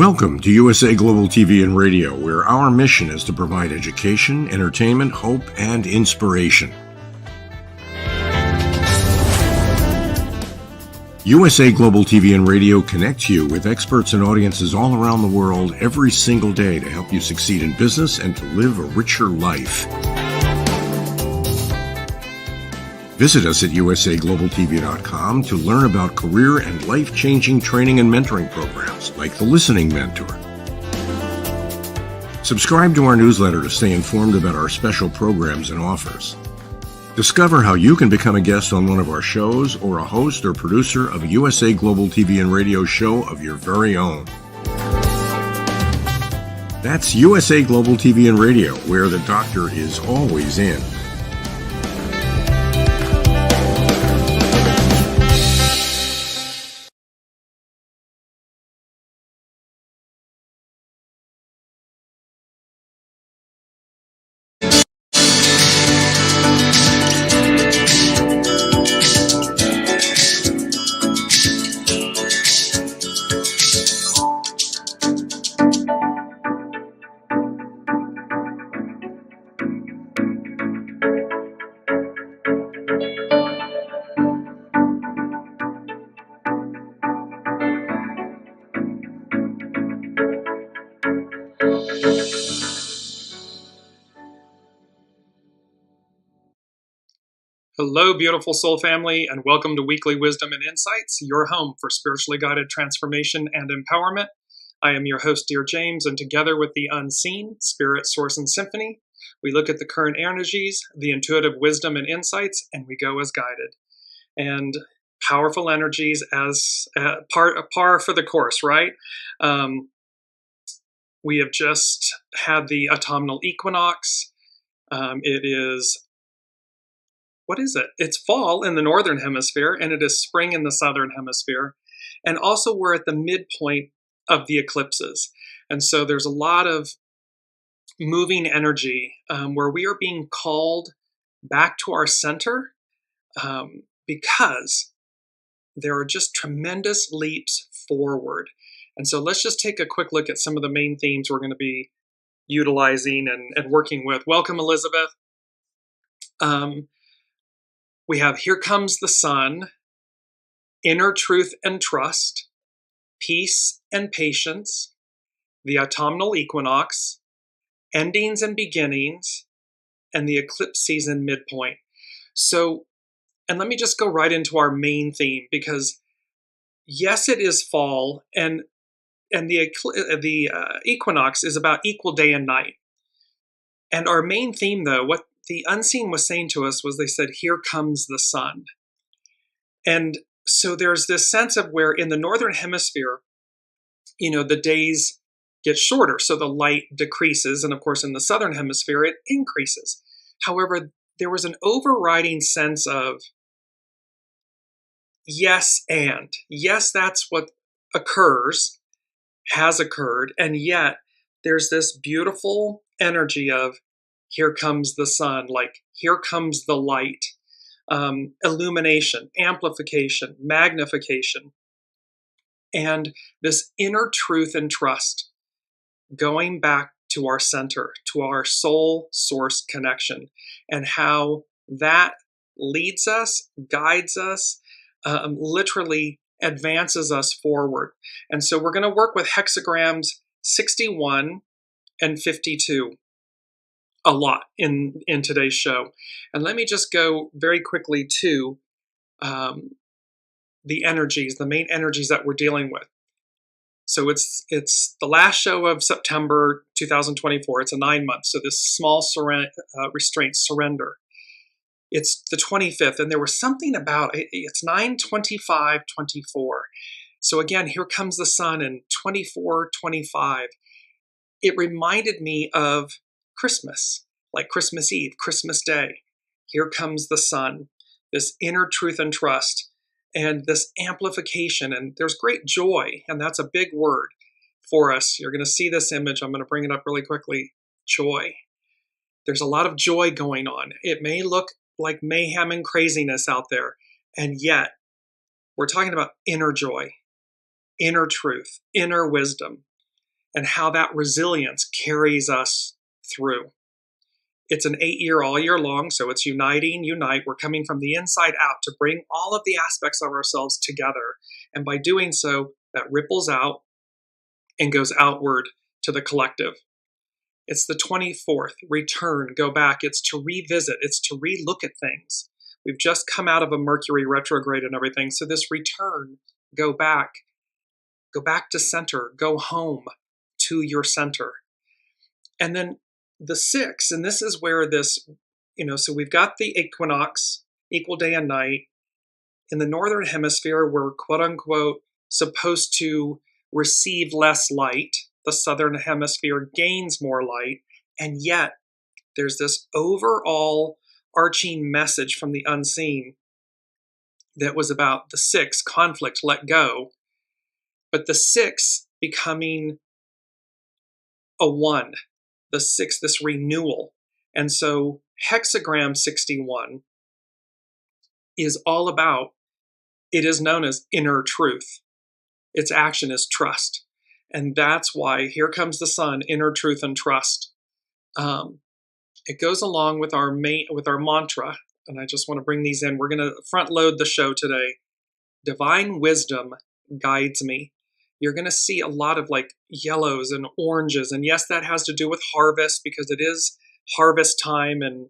Welcome to USA Global TV and Radio, where our mission is to provide education, entertainment, hope, and inspiration. USA Global TV and Radio connects you with experts and audiences all around the world every single day to help you succeed in business and to live a richer life. Visit us at usaglobaltv.com to learn about career and life-changing training and mentoring programs like the Listening Mentor. Subscribe to our newsletter to stay informed about our special programs and offers. Discover how you can become a guest on one of our shows or a host or producer of a USA Global TV and Radio show of your very own. That's USA Global TV and Radio, where the doctor is always in. Hello, beautiful soul family, and welcome to Weekly Wisdom and Insights, your home for spiritually guided transformation and empowerment. I am your host, Dearjames, and together with the unseen, spirit, source, and symphony, we look at the current energies, the intuitive wisdom and insights, and we go as guided. And powerful energies as par for the course, right? We have just had the autumnal equinox. It is What is it? It's fall in the northern hemisphere, and it is spring in the southern hemisphere. And also we're at the midpoint of the eclipses. And so there's a lot of moving energy where we are being called back to our center because there are just tremendous leaps forward. And so let's just take a quick look at some of the main themes we're going to be utilizing and working with. Welcome, Elizabeth. We have Here Comes the Sun, Inner Truth and Trust, Peace and Patience, the Autumnal Equinox, Endings and Beginnings, and the Eclipse Season Midpoint. So, and let me just go right into our main theme, because yes, it is fall, and the equinox is about equal day and night. And our main theme, though, what the unseen was saying to us was, they said, here comes the sun. And so there's this sense of where in the northern hemisphere, the days get shorter, so the light decreases. And of course, in the southern hemisphere, it increases. However, there was an overriding sense of yes, and yes, that's what has occurred. And yet there's this beautiful energy of, here comes the sun, like here comes the light, illumination, amplification, magnification, and this inner truth and trust, going back to our center, to our soul source connection, and how that leads us, guides us, literally advances us forward. And so we're going to work with hexagrams 61 and 52. A lot in today's show. And let me just go very quickly to the energies, the main energies that we're dealing with. So it's the last show of September 2024. It's a 9-month. So this small restraint, surrender. It's the 25th, and there was something about it. It's 9/25/24. So again, here comes the sun in 24/25. It reminded me of Christmas, like Christmas Eve, Christmas Day. Here comes the sun, this inner truth and trust, and this amplification, and there's great joy, and that's a big word for us. You're going to see this image. I'm going to bring it up really quickly. Joy. There's a lot of joy going on. It may look like mayhem and craziness out there, and yet we're talking about inner joy, inner truth, inner wisdom. and how that resilience carries us through. It's an 8-year all year long, so it's unite. We're coming from the inside out to bring all of the aspects of ourselves together. And by doing so, that ripples out and goes outward to the collective. It's the 24th, return, go back. It's to revisit. It's to relook at things. We've just come out of a Mercury retrograde and everything. So this return, go back to center, go home to your center. And then the 6, and this is where this, so we've got the equinox, equal day and night. In the northern hemisphere, we're quote unquote supposed to receive less light. The southern hemisphere gains more light. And yet there's this overall arching message from the unseen that was about the 6, conflict, let go. But the 6 becoming a 1, the 6, this renewal. And so hexagram 61 is all about, it is known as inner truth. Its action is trust. And that's why here comes the sun, inner truth and trust. It goes along with our mantra, and I just want to bring these in. We're going to front load the show today. Divine wisdom guides me. You're going to see a lot of like yellows and oranges. And yes, that has to do with harvest because it is harvest time. And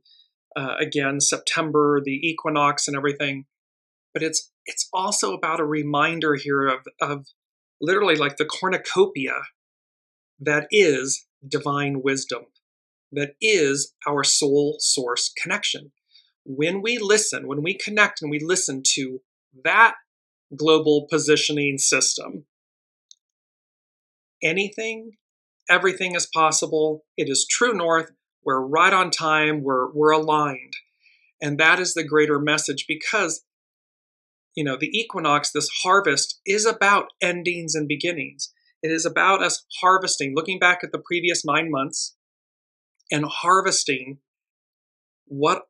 again, September, the equinox and everything. But it's also about a reminder here of literally like the cornucopia that is divine wisdom, that is our soul source connection. When we listen, when we connect and we listen to that global positioning system, everything is possible. It is true north. We're right on time. We're aligned. And that is the greater message because, the equinox, this harvest, is about endings and beginnings. It is about us harvesting, looking back at the previous 9 months and harvesting what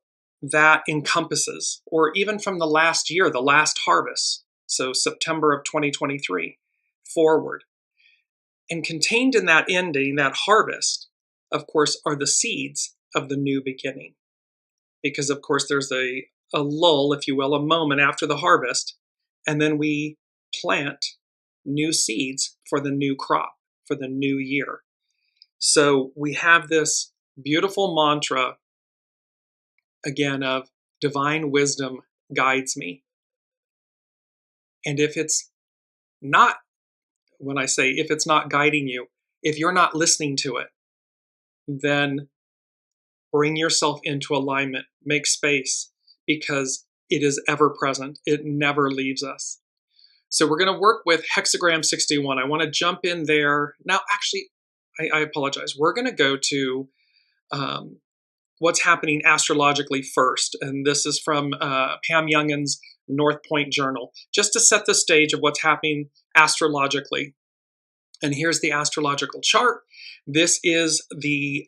that encompasses, or even from the last year, the last harvest. So September of 2023 forward. And contained in that ending, that harvest, of course, are the seeds of the new beginning. Because, of course, there's a lull, if you will, a moment after the harvest, and then we plant new seeds for the new crop, for the new year. So we have this beautiful mantra, again, of divine wisdom guides me. And if it's not, when I say if it's not guiding you, if you're not listening to it, then bring yourself into alignment, make space, because it is ever present. It never leaves us. So we're going to work with hexagram 61. I want to jump in there. Now, actually, I apologize. We're going to go to what's happening astrologically first. And this is from Pam Youngin's North Point Journal, just to set the stage of what's happening astrologically. And here's the astrological chart. This is the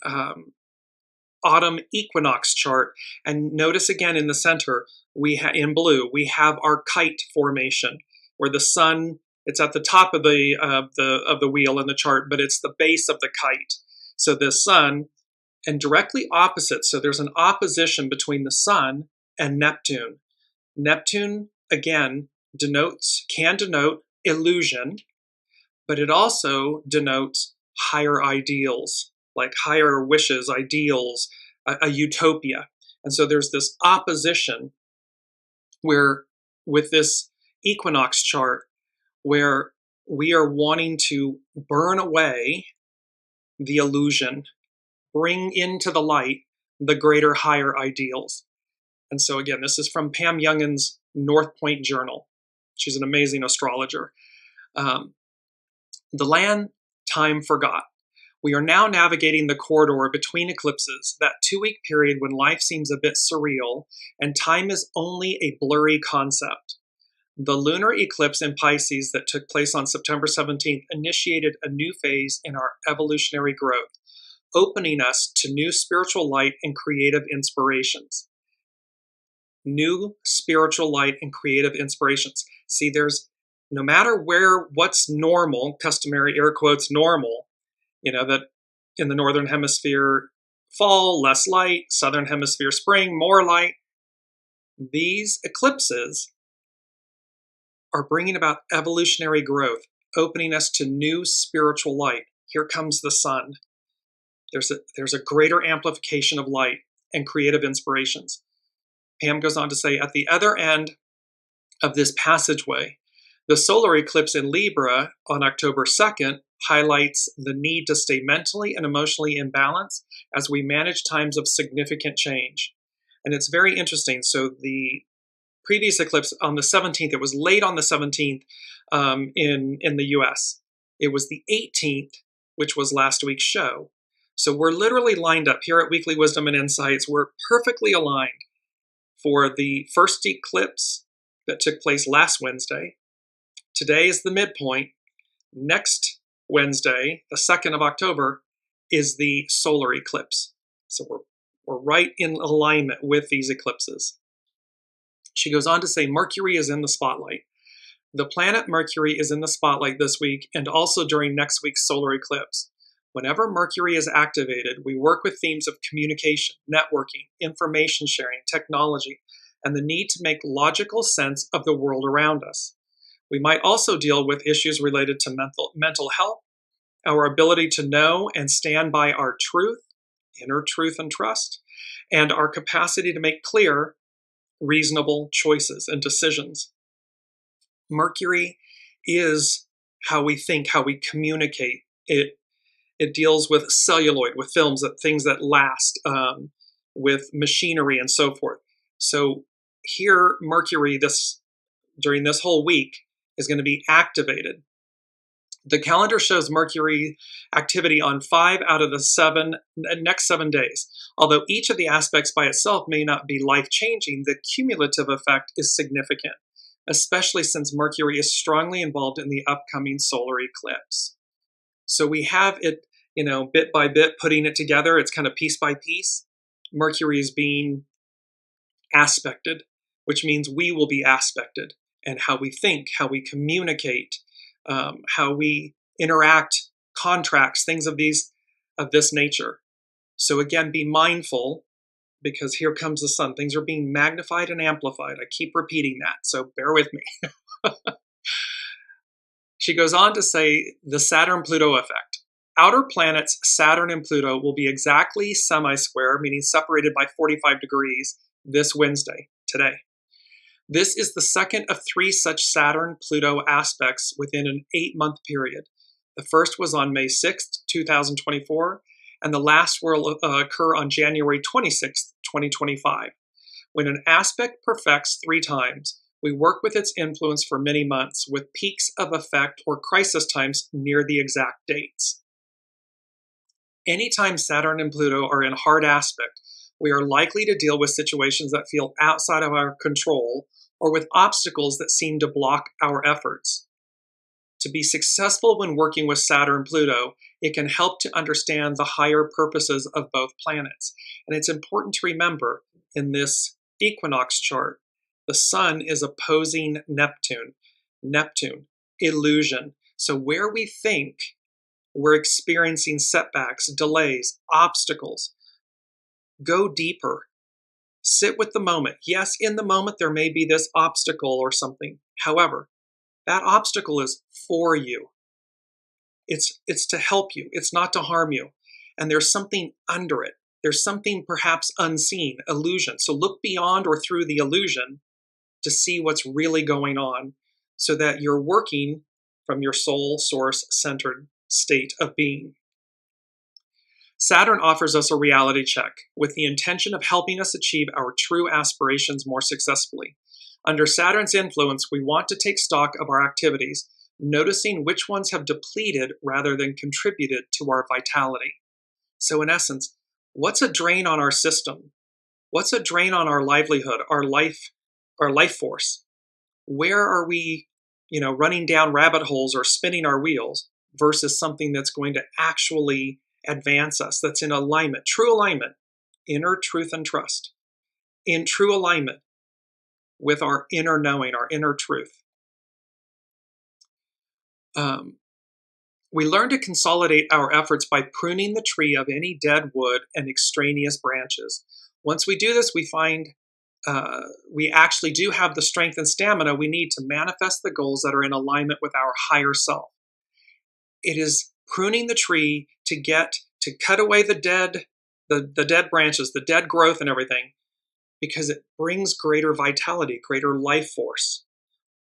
autumn equinox chart. And notice again in the center, in blue, we have our kite formation, where the sun, it's at the top of the wheel in the chart, but it's the base of the kite. So the sun, and directly opposite, so there's an opposition between the sun and Neptune. Neptune, again, can denote illusion, but it also denotes higher ideals, like higher wishes, ideals, a utopia. And so there's this opposition where, with this equinox chart, where we are wanting to burn away the illusion, bring into the light the greater, higher ideals. And so again, this is from Pam Youngin's North Point Journal. She's an amazing astrologer. The land time forgot. We are now navigating the corridor between eclipses, that 2-week period when life seems a bit surreal and time is only a blurry concept. The lunar eclipse in Pisces that took place on September 17th initiated a new phase in our evolutionary growth, opening us to new spiritual light and creative inspirations. New spiritual light and creative inspirations. See, there's, no matter what's normal, customary air quotes normal, that in the Northern Hemisphere, fall, less light, Southern Hemisphere, spring, more light. These eclipses are bringing about evolutionary growth, opening us to new spiritual light. Here comes the sun. There's a greater amplification of light and creative inspirations. Pam goes on to say, at the other end of this passageway, the solar eclipse in Libra on October 2nd highlights the need to stay mentally and emotionally in balance as we manage times of significant change. And it's very interesting. So the previous eclipse on the 17th, it was late on the 17th in the US. It was the 18th, which was last week's show. So we're literally lined up here at Weekly Wisdom and Insights. We're perfectly aligned for the first eclipse that took place last Wednesday. Today is the midpoint. Next Wednesday, the 2nd of October, is the solar eclipse. So we're right in alignment with these eclipses. She goes on to say Mercury is in the spotlight. The planet Mercury is in the spotlight this week and also during next week's solar eclipse. Whenever Mercury is activated, we work with themes of communication, networking, information sharing, technology, and the need to make logical sense of the world around us. We might also deal with issues related to mental health, our ability to know and stand by our truth, inner truth and trust, and our capacity to make clear, reasonable choices and decisions. Mercury is how we think, how we communicate. It deals with celluloid, with films, things that last, with machinery and so forth. So here, Mercury, during this whole week, is going to be activated. The calendar shows Mercury activity on 5 out of the next 7 days. Although each of the aspects by itself may not be life-changing, the cumulative effect is significant, especially since Mercury is strongly involved in the upcoming solar eclipse. So we have it, bit by bit, putting it together. It's kind of piece by piece. Mercury is being aspected, which means we will be aspected, and how we think, how we communicate, how we interact, contracts, things of this nature. So again, be mindful, because here comes the sun. Things are being magnified and amplified. I keep repeating that, so bear with me. She goes on to say the Saturn-Pluto effect. Outer planets Saturn and Pluto will be exactly semi-square, meaning separated by 45 degrees, this Wednesday, today. This is the second of 3 such Saturn-Pluto aspects within an 8-month period. The first was on May 6th, 2024, and the last will occur on January 26th, 2025. When an aspect perfects 3 times, we work with its influence for many months, with peaks of effect or crisis times near the exact dates. Anytime Saturn and Pluto are in hard aspect, we are likely to deal with situations that feel outside of our control or with obstacles that seem to block our efforts. To be successful when working with Saturn and Pluto, it can help to understand the higher purposes of both planets. And it's important to remember in this equinox chart, the sun is opposing Neptune. Neptune, illusion. So where we think we're experiencing setbacks, delays, obstacles, go deeper. Sit with the moment. Yes, in the moment there may be this obstacle or something. However, that obstacle is for you. It's to help you. It's not to harm you. And there's something under it. There's something perhaps unseen, illusion. So look beyond or through the illusion to see what's really going on so that you're working from your soul source centered state of being. Saturn offers us a reality check with the intention of helping us achieve our true aspirations more successfully. Under Saturn's influence, we want to take stock of our activities, noticing which ones have depleted rather than contributed to our vitality. So in essence, what's a drain on our system? What's a drain on our livelihood, our life force? Where are we, running down rabbit holes or spinning our wheels versus something that's going to actually advance us, that's in alignment, true alignment, inner truth and trust, in true alignment with our inner knowing, our inner truth. We learn to consolidate our efforts by pruning the tree of any dead wood and extraneous branches. Once we do this, we find we actually do have the strength and stamina we need to manifest the goals that are in alignment with our higher self. It is pruning the tree to cut away the dead branches, the dead growth and everything, because it brings greater vitality, greater life force.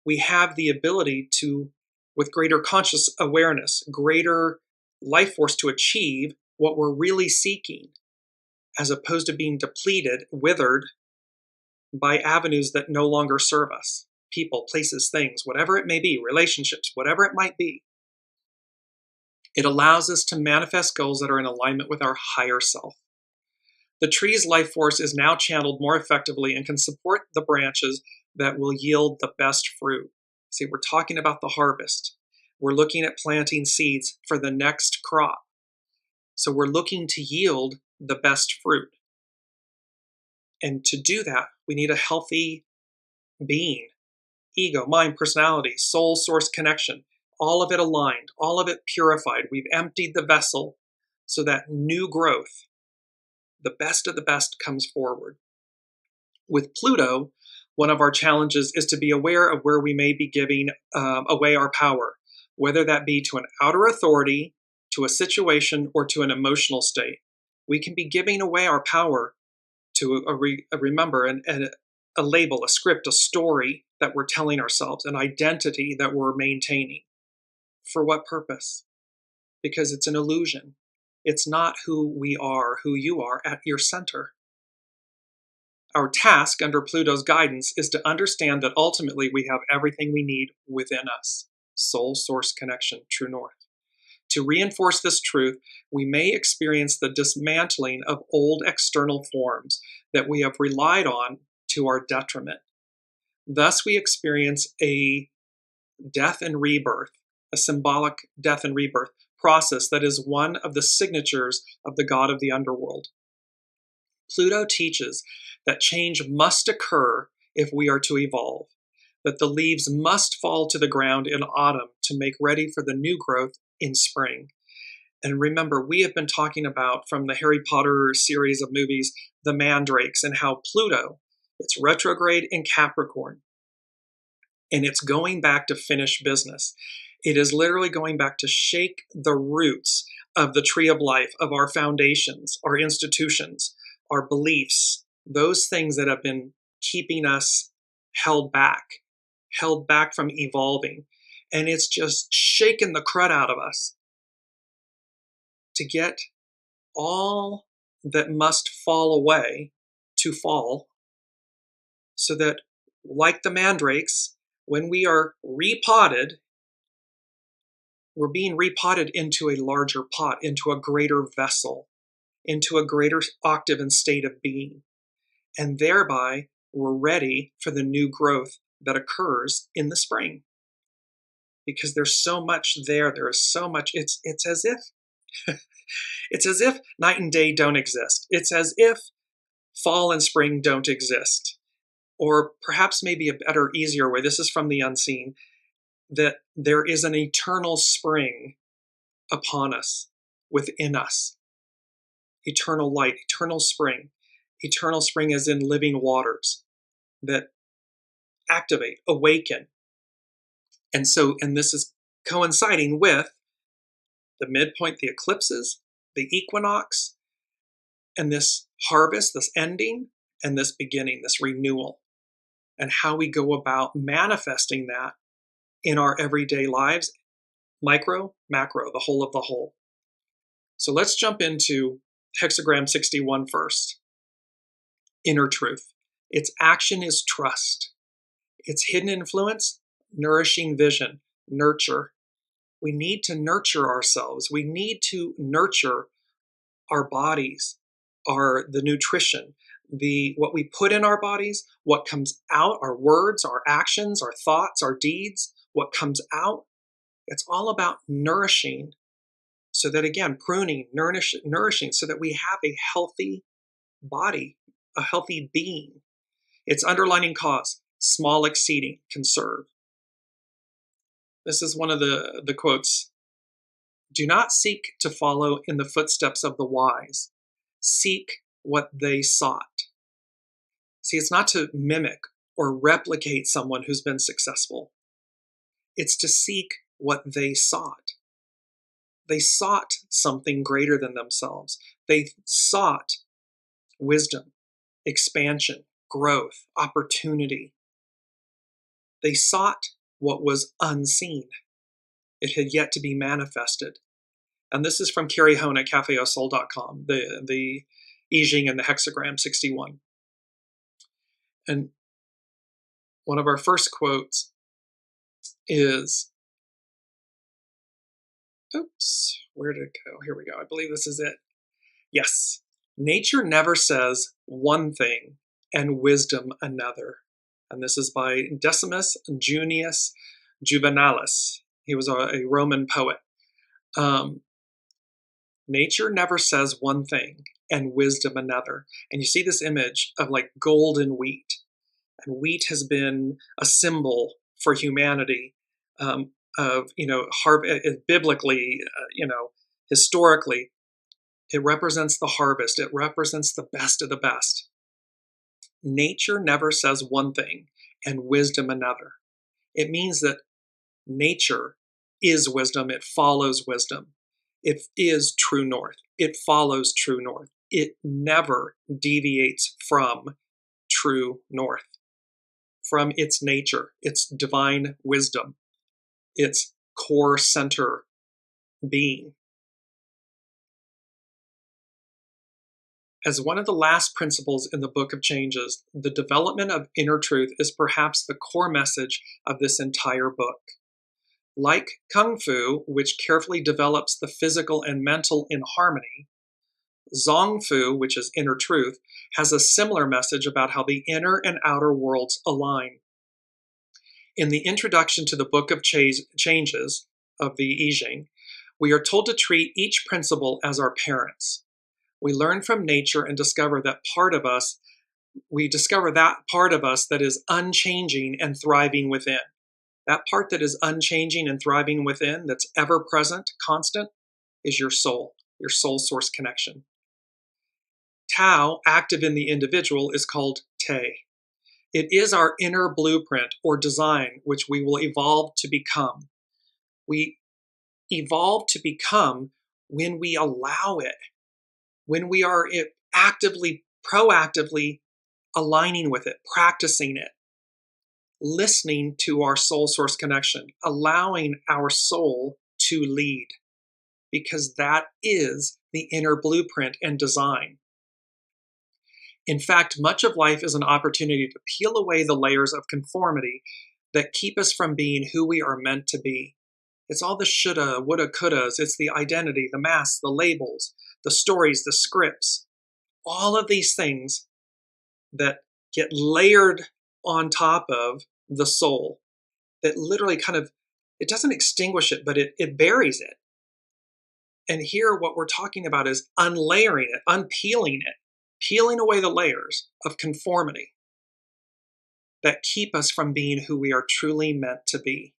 We have the ability to, with greater conscious awareness, greater life force, to achieve what we're really seeking, as opposed to being depleted, withered by avenues that no longer serve us. People, places, things, whatever it may be, relationships, whatever it might be. It allows us to manifest goals that are in alignment with our higher self. The tree's life force is now channeled more effectively and can support the branches that will yield the best fruit. See, we're talking about the harvest. We're looking at planting seeds for the next crop. So we're looking to yield the best fruit. And to do that, we need a healthy being, ego, mind, personality, soul, source connection, all of it aligned, all of it purified. We've emptied the vessel so that new growth, the best of the best, comes forward. With Pluto, one of our challenges is to be aware of where we may be giving away our power, whether that be to an outer authority, to a situation, or to an emotional state. We can be giving away our power to a label, a script, a story that we're telling ourselves, an identity that we're maintaining. For what purpose? Because it's an illusion. It's not who we are, who you are at your center. Our task under Pluto's guidance is to understand that ultimately we have everything we need within us. Soul, source connection, true north. To reinforce this truth, we may experience the dismantling of old external forms that we have relied on to our detriment. Thus, we experience a death and rebirth, a symbolic death and rebirth process that is one of the signatures of the god of the underworld. Pluto teaches that change must occur if we are to evolve, that the leaves must fall to the ground in autumn to make ready for the new growth in spring. And remember, we have been talking about, from the Harry Potter series of movies, the mandrakes, and how Pluto, it's retrograde in Capricorn, and it's going back to finish business. It is literally going back to shake the roots of the tree of life, of our foundations, our institutions, our beliefs, those things that have been keeping us held back from evolving. And it's just shaken the crud out of us to get all that must fall away to fall, so that, like the mandrakes, when we are repotted, we're being repotted into a larger pot, into a greater vessel, into a greater octave and state of being. And thereby, we're ready for the new growth that occurs in the spring. Because there's so much there. There is so much. It's as if night and day don't exist. It's as if fall and spring don't exist. Or perhaps maybe a better, easier way, this is from the unseen, that there is an eternal spring upon us, within us. Eternal light, eternal spring. Eternal spring as in living waters that activate, awaken. And this is coinciding with the midpoint, the eclipses, the equinox, and this harvest, this ending, and this beginning, this renewal, and how we go about manifesting that in our everyday lives, micro, macro, the whole of the whole. So let's jump into hexagram 61 first. Inner truth. Its action is trust. Its hidden influence, nourishing vision, nurture. We need to nurture ourselves. We need to nurture our bodies, the nutrition, what we put in our bodies, what comes out, our words, our actions, our thoughts, our deeds, what comes out. It's all about nourishing, so that, again, pruning, nourishing, so that we have a healthy body, a healthy being. Its underlining cause, small exceeding, conserve. This is one of the quotes Do not seek to follow in the footsteps of the wise. Seek what they sought. See, it's not to mimic or replicate someone who's been successful. It's to seek what they sought. They sought something greater than themselves. They sought wisdom, expansion, growth, opportunity. They sought what was unseen. It had yet to be manifested. And this is from Carrie Hone at cafeausol.com, the I Ching and the hexagram 61. And one of our first quotes is, oops, where did it go? Here we go. I believe this is it. Yes. Nature never says one thing and wisdom another. And this is by Decimus Junius Juvenalis. He was a Roman poet. Nature never says one thing and wisdom another. And you see this image of like golden wheat. And wheat has been a symbol for humanity of, biblically, historically, it represents the harvest. It represents the best of the best. Nature never says one thing and wisdom another. It means that nature is wisdom. It follows wisdom. It is true north. It follows true north. It never deviates from true north, from its nature, its divine wisdom, its core center being. As one of the last principles in the Book of Changes, the development of inner truth is perhaps the core message of this entire book. Like Kung Fu, which carefully develops the physical and mental in harmony, Zong Fu, which is inner truth, has a similar message about how the inner and outer worlds align. In the introduction to the Book of Changes of the I Ching, we are told to treat each principle as our parents. We learn from nature and discover that part of us that is unchanging and thriving within. That part that is unchanging and thriving within, that's ever present, constant, is your soul source connection. Tao, active in the individual, is called Te. It is our inner blueprint or design which we will evolve to become. We evolve to become when we allow it, when we are actively, proactively aligning with it, practicing it, listening to our soul source connection, allowing our soul to lead, because that is the inner blueprint and design. In fact, much of life is an opportunity to peel away the layers of conformity that keep us from being who we are meant to be. It's all the shoulda, woulda, couldas. It's the identity, the masks, the labels, the stories, the scripts. All of these things that get layered on top of the soul that literally it doesn't extinguish it, but it buries it. And here what we're talking about is unlayering it, unpeeling it, peeling away the layers of conformity that keep us from being who we are truly meant to be.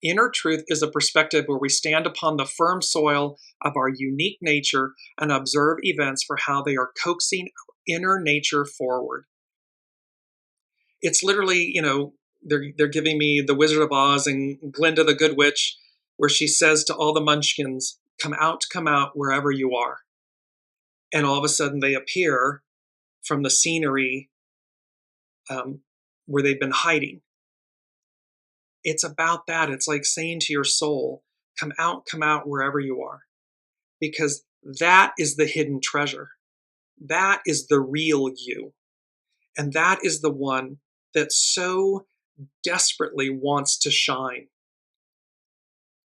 Inner truth is a perspective where we stand upon the firm soil of our unique nature and observe events for how they are coaxing our inner nature forward. It's literally, they're giving me the Wizard of Oz and Glinda the Good Witch, where she says to all the munchkins, come out, wherever you are. And all of a sudden they appear from the scenery where they've been hiding. It's about that. It's like saying to your soul, come out wherever you are. Because that is the hidden treasure. That is the real you. And that is the one that so desperately wants to shine.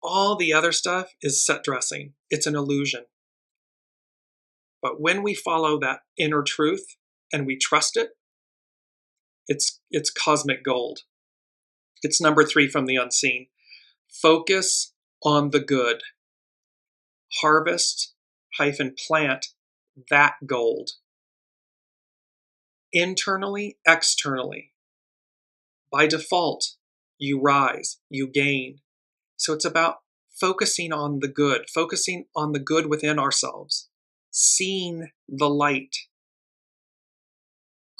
All the other stuff is set dressing. It's an illusion. But when we follow that inner truth and we trust it, it's cosmic gold. It's number 3 from the unseen. Focus on the good. Harvest-plant that gold. Internally, externally. By default, you rise, you gain. So it's about focusing on the good within ourselves, seeing the light,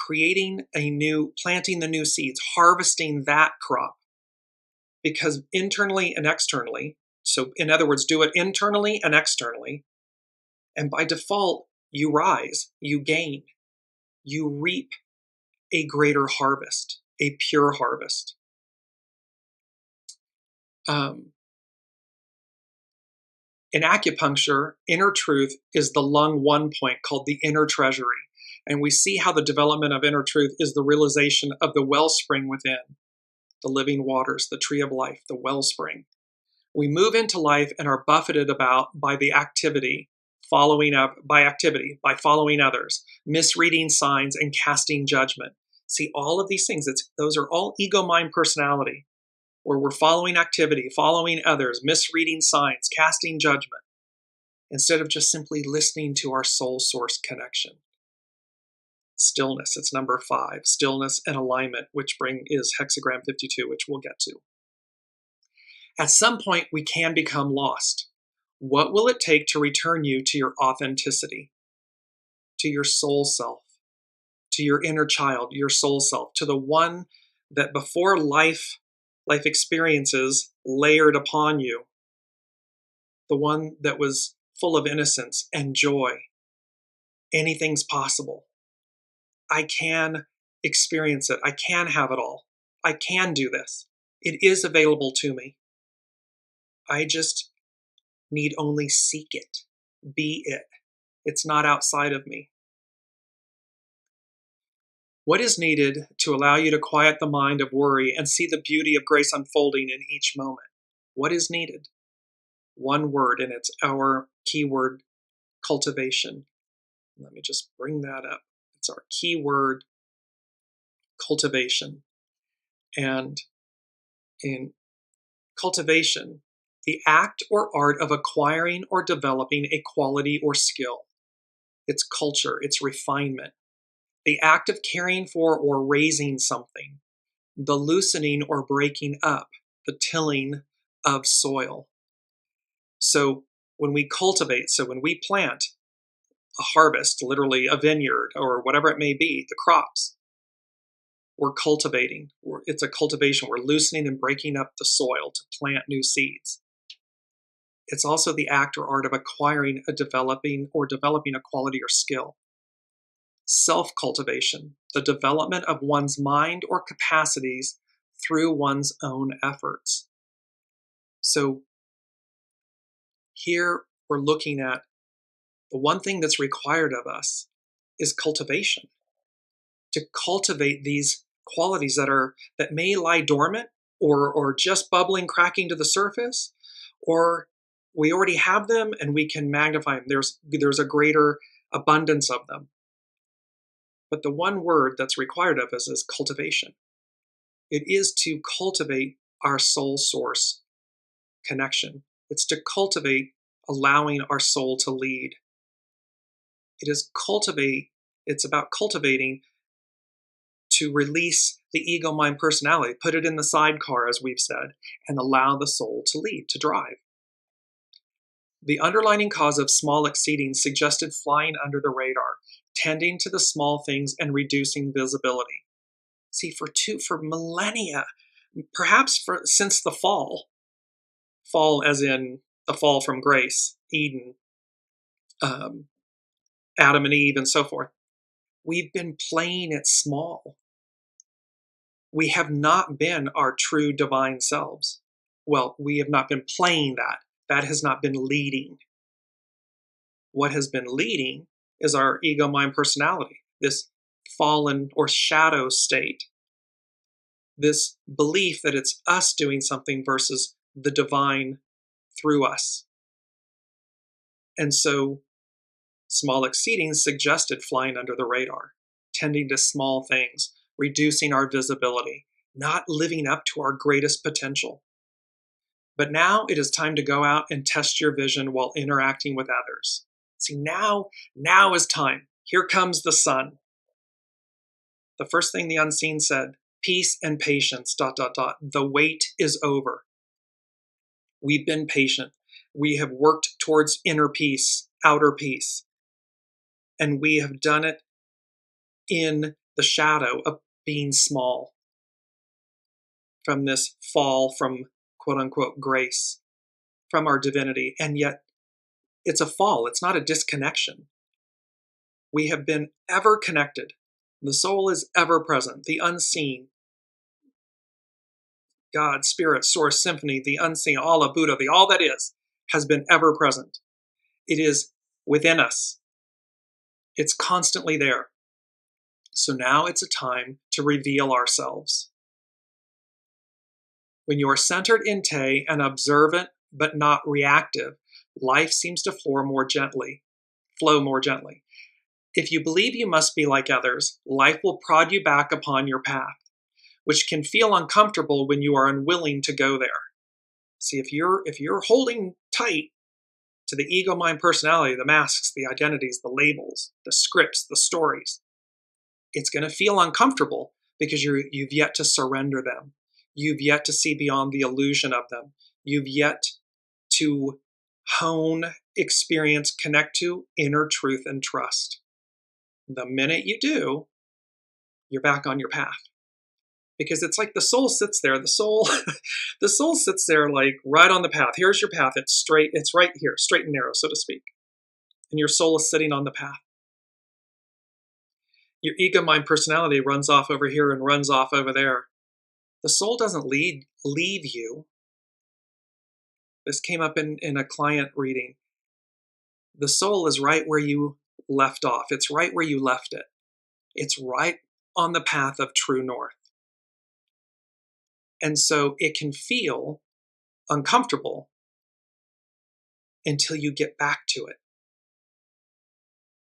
planting the new seeds, harvesting that crop. Because internally and externally, so in other words, do it internally and externally, and by default, you rise, you gain, you reap a greater harvest, a pure harvest. In acupuncture, inner truth is the lung 1 point called the inner treasury. And we see how the development of inner truth is the realization of the wellspring within, the living waters, the tree of life, the wellspring. We move into life and are buffeted about by following others, misreading signs, and casting judgment. See, all of these things, those are all ego, mind, personality, where we're following activity, following others, misreading signs, casting judgment, instead of just simply listening to our soul source connection. Stillness, it's number 5. Stillness and alignment, which is hexagram 52, which we'll get to. At some point, we can become lost. What will it take to return you to your authenticity, to your soul self, to your inner child, your soul self, to the one that before life experiences layered upon you, the one that was full of innocence and joy? Anything's possible. I can experience it. I can have it all. I can do this. It is available to me. I just need only seek it, be it. It's not outside of me. What is needed to allow you to quiet the mind of worry and see the beauty of grace unfolding in each moment? What is needed? One word, and it's our keyword, cultivation. Let me just bring that up. It's our keyword, cultivation. And in cultivation, the act or art of acquiring or developing a quality or skill. It's culture, it's refinement. The act of caring for or raising something. The loosening or breaking up, the tilling of soil. So when we cultivate, when we plant a harvest, literally a vineyard or whatever it may be, the crops, we're cultivating. It's a cultivation. We're loosening and breaking up the soil to plant new seeds. It's also the act or art of acquiring, developing a quality or skill. Self-cultivation, the development of one's mind or capacities through one's own efforts. So here we're looking at the one thing that's required of us is cultivation. To cultivate these qualities that may lie dormant or just bubbling, cracking to the surface, or we already have them and we can magnify them. There's a greater abundance of them. But the one word that's required of us is cultivation. It is to cultivate our soul source connection. It's to cultivate allowing our soul to lead. It's about cultivating to release the ego, mind, personality, put it in the sidecar, as we've said, and allow the soul to lead, to drive. The underlying cause of small exceeding suggested flying under the radar, tending to the small things and reducing visibility. See, for millennia, perhaps since the fall as in the fall from grace, Eden, Adam and Eve, and so forth, we've been playing it small. We have not been our true divine selves. Well, we have not been playing that. That has not been leading. What has been leading is our ego, mind, personality, this fallen or shadow state, this belief that it's us doing something versus the divine through us. And so small exceedings suggested flying under the radar, tending to small things, reducing our visibility, not living up to our greatest potential. But now it is time to go out and test your vision while interacting with others. See, now is time. Here comes the sun. The first thing the unseen said, peace and patience, ... The wait is over. We've been patient. We have worked towards inner peace, outer peace. And we have done it in the shadow of being small from this fall from quote unquote grace, from our divinity. And yet it's a fall. It's not a disconnection. We have been ever connected. The soul is ever present, the unseen. God, Spirit, Source, Symphony, the unseen, Allah, Buddha, the all that is, has been ever present. It is within us. It's constantly there. So now it's a time to reveal ourselves. When you are centered in Te and observant but not reactive, life seems to flow more gently. If you believe you must be like others, life will prod you back upon your path, which can feel uncomfortable when you are unwilling to go there. See, if you're holding tight to the ego, mind, personality, the masks, the identities, the labels, the scripts, the stories, it's going to feel uncomfortable because you've yet to surrender them. You've yet to see beyond the illusion of them. You've yet to hone, experience, connect to inner truth and trust. The minute you do, you're back on your path. Because it's like the soul sits there. The soul sits there like right on the path. Here's your path. It's straight. It's right here, straight and narrow, so to speak. And your soul is sitting on the path. Your ego, mind, personality runs off over here and runs off over there. The soul doesn't leave you. This came up in a client reading. The soul is right where you left off. It's right where you left it. It's right on the path of true north. And so it can feel uncomfortable until you get back to it.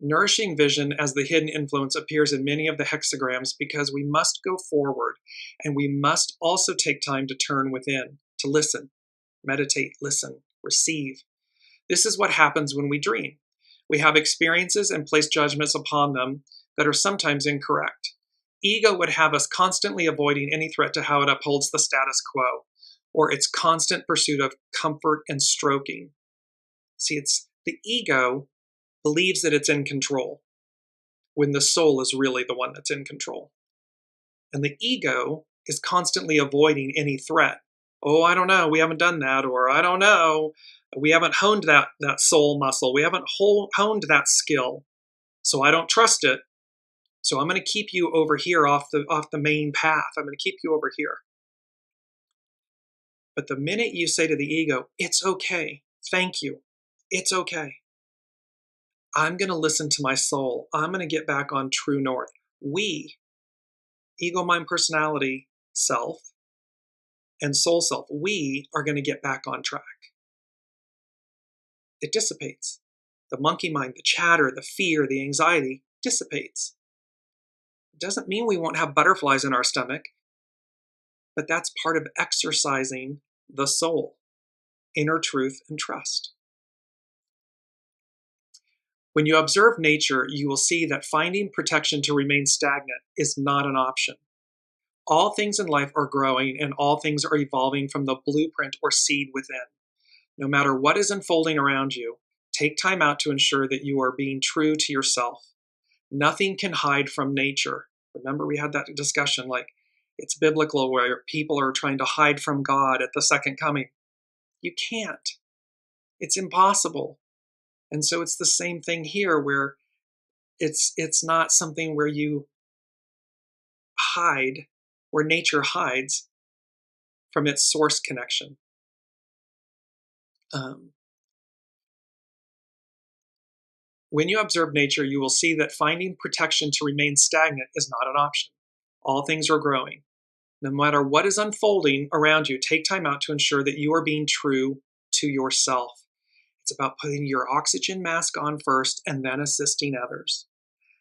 Nourishing vision as the hidden influence appears in many of the hexagrams because we must go forward, and we must also take time to turn within, to listen, meditate, listen, receive. This is what happens when we dream. We have experiences and place judgments upon them that are sometimes incorrect. Ego would have us constantly avoiding any threat to how it upholds the status quo, or its constant pursuit of comfort and stroking. See, it's the ego believes that it's in control when the soul is really the one that's in control. And the ego is constantly avoiding any threat. Oh, I don't know, we haven't done that. Or I don't know, we haven't honed that soul muscle. We haven't honed that skill. So I don't trust it. So I'm going to keep you over here off the main path. I'm going to keep you over here. But the minute you say to the ego, it's okay, thank you, it's okay, I'm going to listen to my soul. I'm going to get back on true north. We, ego, mind, personality, self, and soul self, we are going to get back on track. It dissipates. The monkey mind, the chatter, the fear, the anxiety dissipates. It doesn't mean we won't have butterflies in our stomach, but that's part of exercising the soul, inner truth and trust. When you observe nature, you will see that finding protection to remain stagnant is not an option. All things in life are growing, and all things are evolving from the blueprint or seed within. No matter what is unfolding around you, take time out to ensure that you are being true to yourself. Nothing can hide from nature. Remember, we had that discussion, like it's biblical where people are trying to hide from God at the second coming. You can't. It's impossible. And so it's the same thing here, where it's not something where you hide, where nature hides from its source connection. When you observe nature, you will see that finding protection to remain stagnant is not an option. All things are growing. No matter what is unfolding around you, take time out to ensure that you are being true to yourself. It's about putting your oxygen mask on first and then assisting others.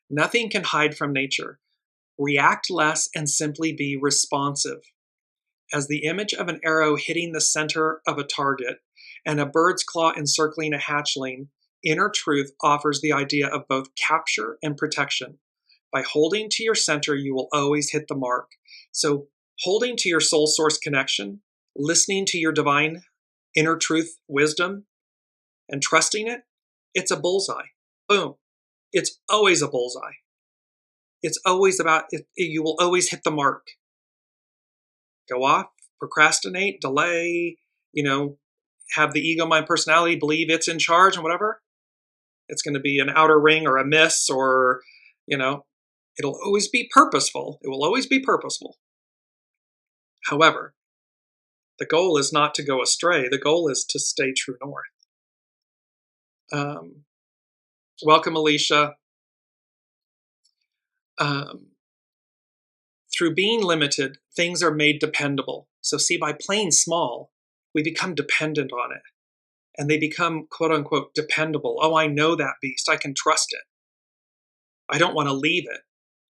Nothing can hide from nature. React less and simply be responsive. As the image of an arrow hitting the center of a target and a bird's claw encircling a hatchling, inner truth offers the idea of both capture and protection. By holding to your center, you will always hit the mark. So holding to your soul source connection, listening to your divine inner truth, wisdom, and trusting it, it's a bullseye. Boom. It's always a bullseye. It's always about, you will always hit the mark. Go off, procrastinate, delay, have the ego, mind, personality, believe it's in charge and whatever. It's going to be an outer ring or a miss, or, it'll always be purposeful. It will always be purposeful. However, the goal is not to go astray. The goal is to stay true north. Welcome, Alicia. Through being limited, things are made dependable. So see, by playing small, we become dependent on it. And they become, quote unquote, dependable. Oh, I know that beast. I can trust it. I don't want to leave it.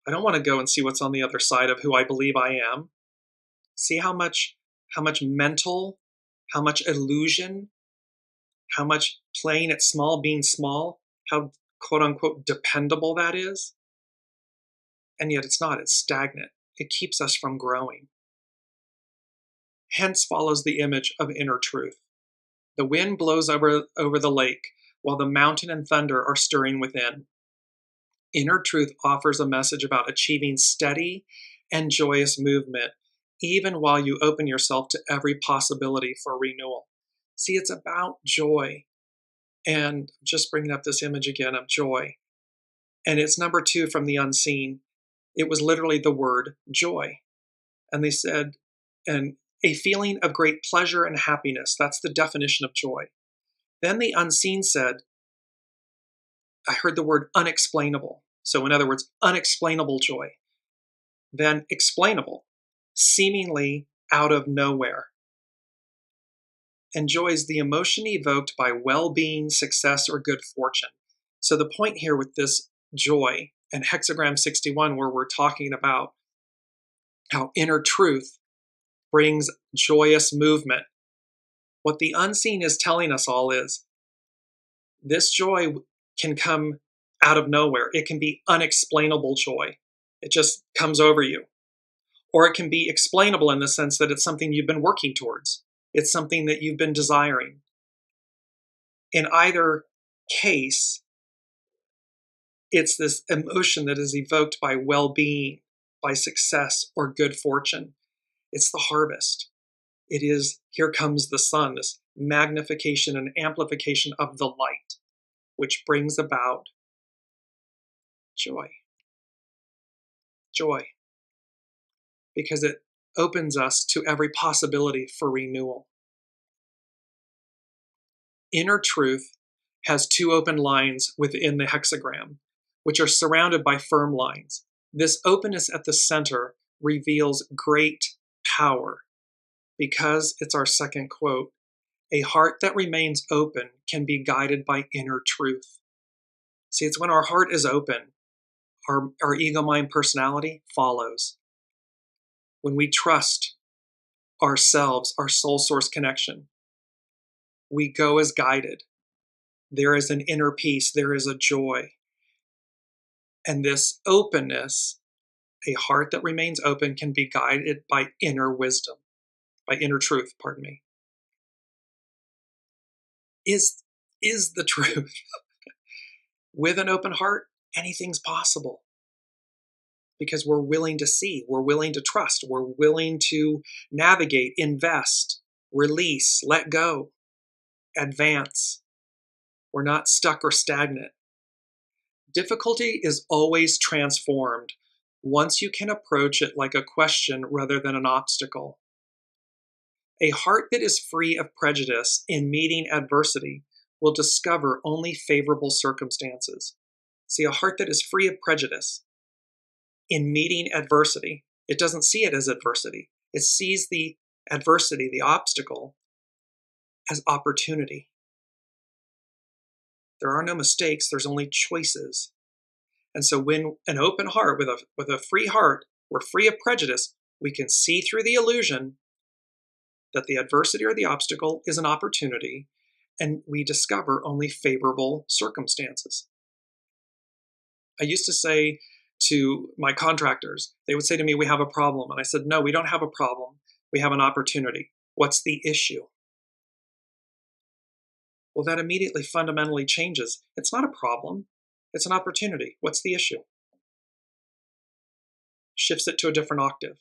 I don't want to go and see what's on the other side of who I believe I am. See how much mental, how much illusion, how much playing it small, being small, how, quote unquote, dependable that is. And yet it's not. It's stagnant. It keeps us from growing. Hence follows the image of inner truth. The wind blows over the lake, while the mountain and thunder are stirring within. Inner truth offers a message about achieving steady and joyous movement, even while you open yourself to every possibility for renewal. See, it's about joy. And just bringing up this image again of joy. And it's number 2 from the unseen. It was literally the word joy. And they said, and a feeling of great pleasure and happiness. That's the definition of joy. Then the unseen said, I heard the word unexplainable. So in other words, unexplainable joy. Then explainable, seemingly out of nowhere. And joy is the emotion evoked by well-being, success, or good fortune. So the point here with this joy and hexagram 61, where we're talking about how inner truth brings joyous movement. What the unseen is telling us all is this joy can come out of nowhere. It can be unexplainable joy. It just comes over you. Or it can be explainable in the sense that it's something you've been working towards. It's something that you've been desiring. In either case, it's this emotion that is evoked by well-being, by success, or good fortune. It's the harvest. It is, here comes the sun, this magnification and amplification of the light, which brings about joy. Joy. Because it opens us to every possibility for renewal. Inner truth has 2 open lines within the hexagram, which are surrounded by firm lines. This openness at the center reveals great power. Because it's our second quote, a heart that remains open can be guided by inner truth. See, it's when our heart is open, our ego, mind, personality follows. When we trust ourselves, our soul source connection, we go as guided. There is an inner peace, there is a joy. And this openness, a heart that remains open, can be guided by inner wisdom. By inner truth, pardon me, is the truth. With an open heart, anything's possible. Because we're willing to see, we're willing to trust, we're willing to navigate, invest, release, let go, advance. We're not stuck or stagnant. Difficulty is always transformed once you can approach it like a question rather than an obstacle. A heart that is free of prejudice in meeting adversity will discover only favorable circumstances. See, a heart that is free of prejudice in meeting adversity, it doesn't see it as adversity. It sees the adversity, the obstacle, as opportunity. There are no mistakes, there's only choices. And so when an open heart, with a free heart, we're free of prejudice, we can see through the illusion that the adversity or the obstacle is an opportunity, and we discover only favorable circumstances. I used to say to my contractors, they would say to me, we have a problem. And I said, no, we don't have a problem. We have an opportunity. What's the issue? well, that immediately fundamentally changes. It's not a problem. It's an opportunity. What's the issue? Shifts it to a different octave.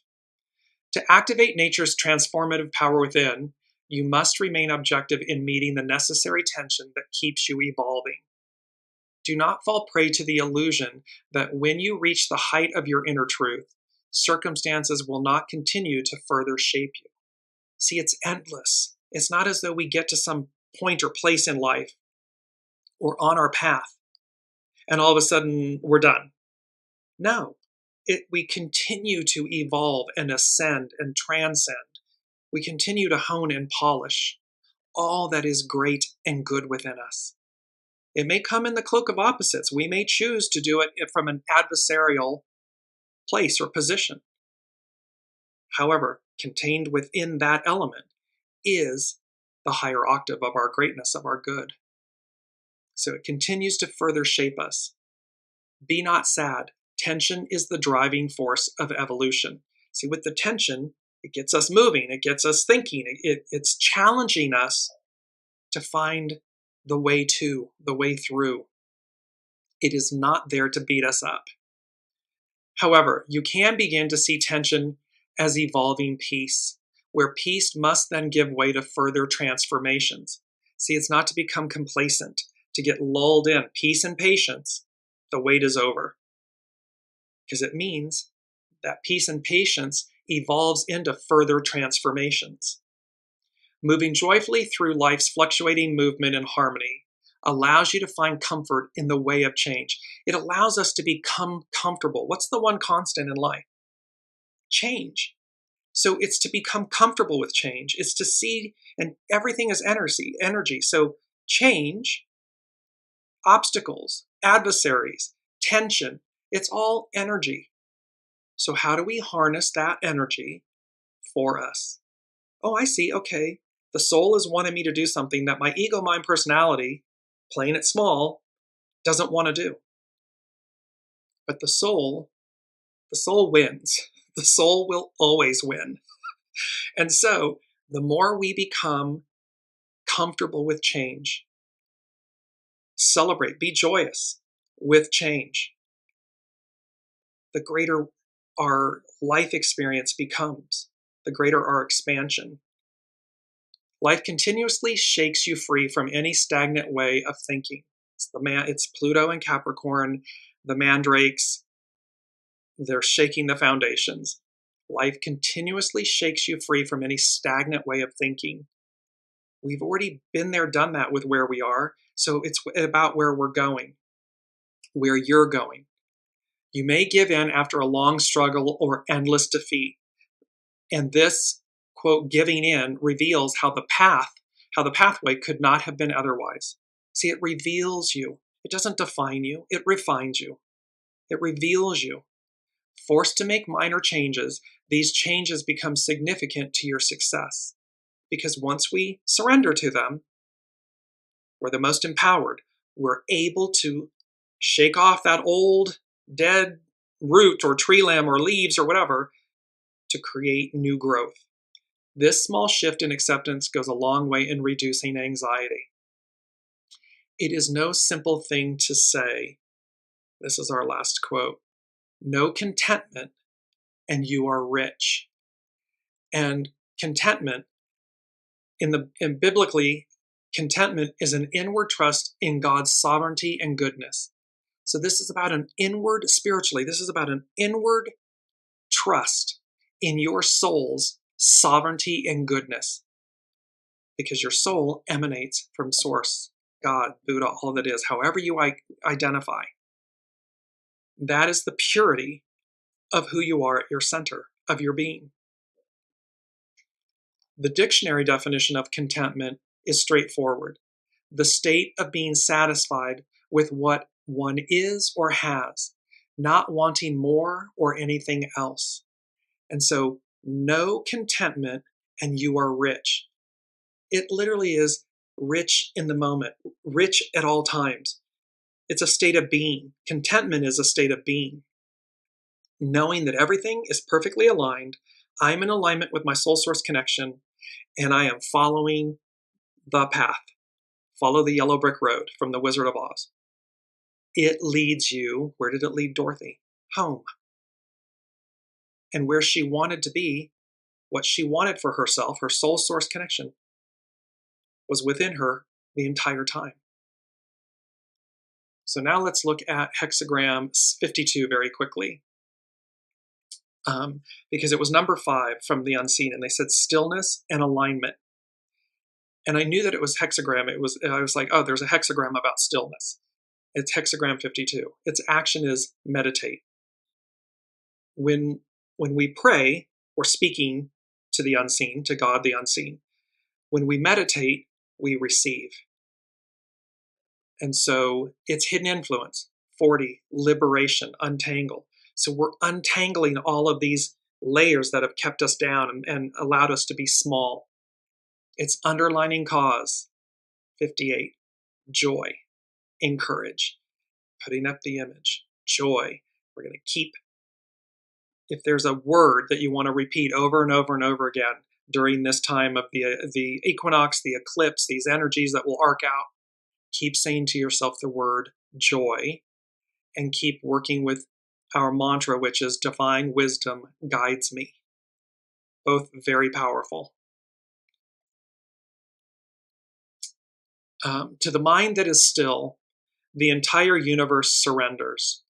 To activate nature's transformative power within, you must remain objective in meeting the necessary tension that keeps you evolving. Do not fall prey to the illusion that when you reach the height of your inner truth, circumstances will not continue to further shape you. See, it's endless. It's not as though we get to some point or place in life or on our path and all of a sudden we're done. No, we continue to evolve and ascend and transcend. We continue to hone and polish all that is great and good within us. It may come in the cloak of opposites. We may choose to do it from an adversarial place or position. However, contained within that element is the higher octave of our greatness, of our good. So it continues to further shape us. Be not sad. Tension is the driving force of evolution. See, with the tension, it gets us moving, it gets us thinking, it's challenging us to find the way to, the way through. It is not there to beat us up. However, you can begin to see tension as evolving peace, where peace must then give way to further transformations. See, it's not to become complacent, to get lulled in. Peace and patience, the wait is over. Because it means that peace and patience evolves into further transformations. Moving joyfully through life's fluctuating movement and harmony allows you to find comfort in the way of change. It allows us to become comfortable. What's the one constant in life? Change. So it's to become comfortable with change. It's to see, and everything is energy. So change, obstacles, adversaries, tension, it's all energy. So how do we harness that energy for us? Oh, I see. Okay. The soul is wanting me to do something that my ego, mind, personality, playing it small, doesn't want to do. But the soul wins. The soul will always win. And so the more we become comfortable with change, celebrate, be joyous with change, the greater our life experience becomes, the greater our expansion. Life continuously shakes you free from any stagnant way of thinking. It's Pluto and Capricorn, the mandrakes, they're shaking the foundations. Life continuously shakes you free from any stagnant way of thinking. We've already been there, done that with where we are, so it's about where we're going, where you're going. You may give in after a long struggle or endless defeat. And this, quote, giving in reveals how the pathway could not have been otherwise. See, it reveals you. It doesn't define you. It refines you. It reveals you. Forced to make minor changes, these changes become significant to your success. Because once we surrender to them, we're the most empowered. We're able to shake off that old, dead root or tree limb or leaves or whatever to create new growth. This small shift in acceptance goes a long way in reducing anxiety. It is no simple thing to say. This is our last quote. Know contentment and you are rich. And contentment, in biblically, contentment is an inward trust in God's sovereignty and goodness. So this is about spiritually, this is about an inward trust in your soul's sovereignty and goodness. Because your soul emanates from Source, God, Buddha, all that is, however you identify. That is the purity of who you are at your center, of your being. The dictionary definition of contentment is straightforward. The state of being satisfied with what one is or has, not wanting more or anything else. And so, know contentment and you are rich. It literally is rich in the moment, rich at all times. It's a state of being. Contentment is a state of being. Knowing that everything is perfectly aligned, I'm in alignment with my soul source connection, and I am following the path, Follow the yellow brick road from The Wizard of Oz. It leads you, where did it lead Dorothy? Home. And where she wanted to be, what she wanted for herself, her soul source connection, was within her the entire time. So now let's look at hexagram 52 very quickly. Because it was number 5 from the unseen, and they said stillness and alignment. And I knew that it was hexagram. I was like, oh, there's a hexagram about stillness. It's hexagram 52. Its action is meditate. When we pray, we're speaking to the unseen, to God the unseen. When we meditate, we receive. And so it's hidden influence, 40, liberation, untangle. So we're untangling all of these layers that have kept us down and allowed us to be small. It's underlining cause, 58, joy, encourage, putting up the image, joy. We're going to keep, if there's a word that you want to repeat over and over and over again during this time of the equinox, the eclipse, these energies that will arc out, keep saying to yourself the word joy, and keep working with our mantra, which is divine wisdom guides me. Both very powerful. To the mind that is still, the entire universe surrenders.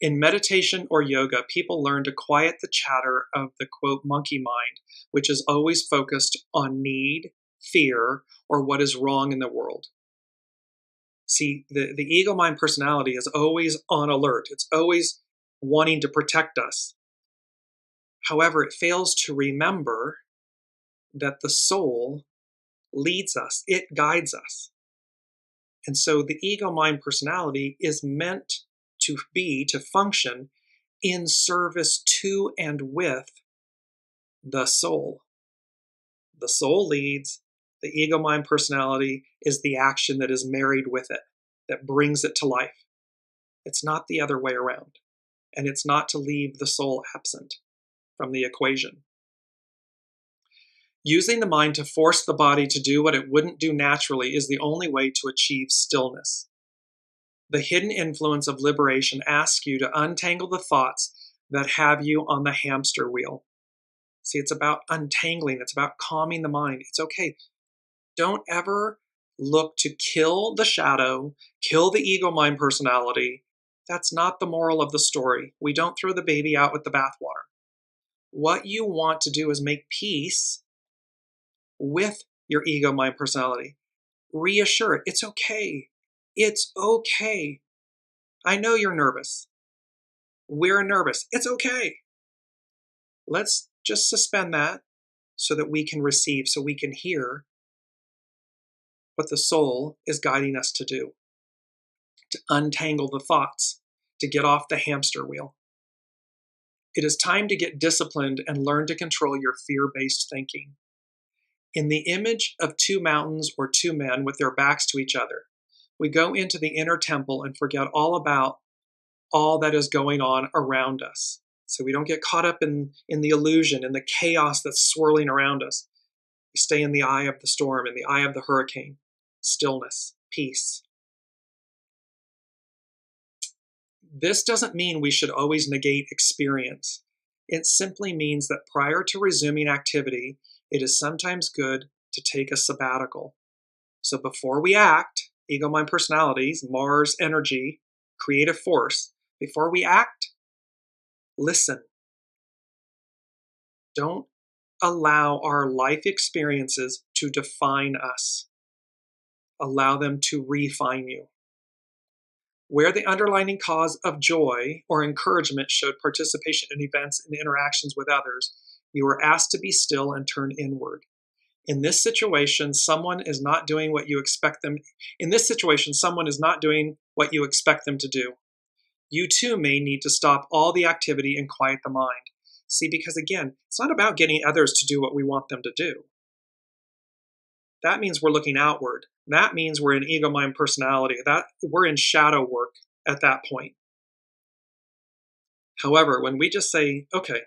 In meditation or yoga, people learn to quiet the chatter of the, quote, monkey mind, which is always focused on need, fear, or what is wrong in the world. See, the ego mind personality is always on alert. It's always wanting to protect us. However, it fails to remember that the soul leads us. It guides us. And so the ego mind personality is meant to function in service to and with the soul. The soul leads. The ego mind personality is the action that is married with it, that brings it to life. It's not the other way around. And it's not to leave the soul absent from the equation. Using the mind to force the body to do what it wouldn't do naturally is the only way to achieve stillness. The hidden influence of liberation asks you to untangle the thoughts that have you on the hamster wheel. See, it's about untangling. It's about calming the mind. It's okay. Don't ever look to kill the shadow, kill the ego mind personality. That's not the moral of the story. We don't throw the baby out with the bathwater. What you want to do is make peace with your ego mind personality. Reassure it. It's okay. It's okay. I know you're nervous. We're nervous. It's okay. Let's just suspend that so that we can receive, so we can hear what the soul is guiding us to do, to untangle the thoughts, to get off the hamster wheel. It is time to get disciplined and learn to control your fear-based thinking. In the image of 2 mountains or 2 men with their backs to each other, we go into the inner temple and forget all about all that is going on around us. So we don't get caught up in the illusion, in the chaos that's swirling around us. We stay in the eye of the storm, in the eye of the hurricane. Stillness, peace. This doesn't mean we should always negate experience. It simply means that prior to resuming activity, it is sometimes good to take a sabbatical. So before we act, ego mind personalities, Mars energy, creative force, before we act, listen. Don't allow our life experiences to define us. Allow them to refine you. Where the underlying cause of joy or encouragement showed participation in events and interactions with others, you were asked to be still and turn inward. In this situation, someone is not doing what you expect them. In this situation, someone is not doing what you expect them to do. You too may need to stop all the activity and quiet the mind. See, because again, it's not about getting others to do what we want them to do. That means we're looking outward. That means we're in ego mind personality. That we're in shadow work at that point. However, when we just say, okay,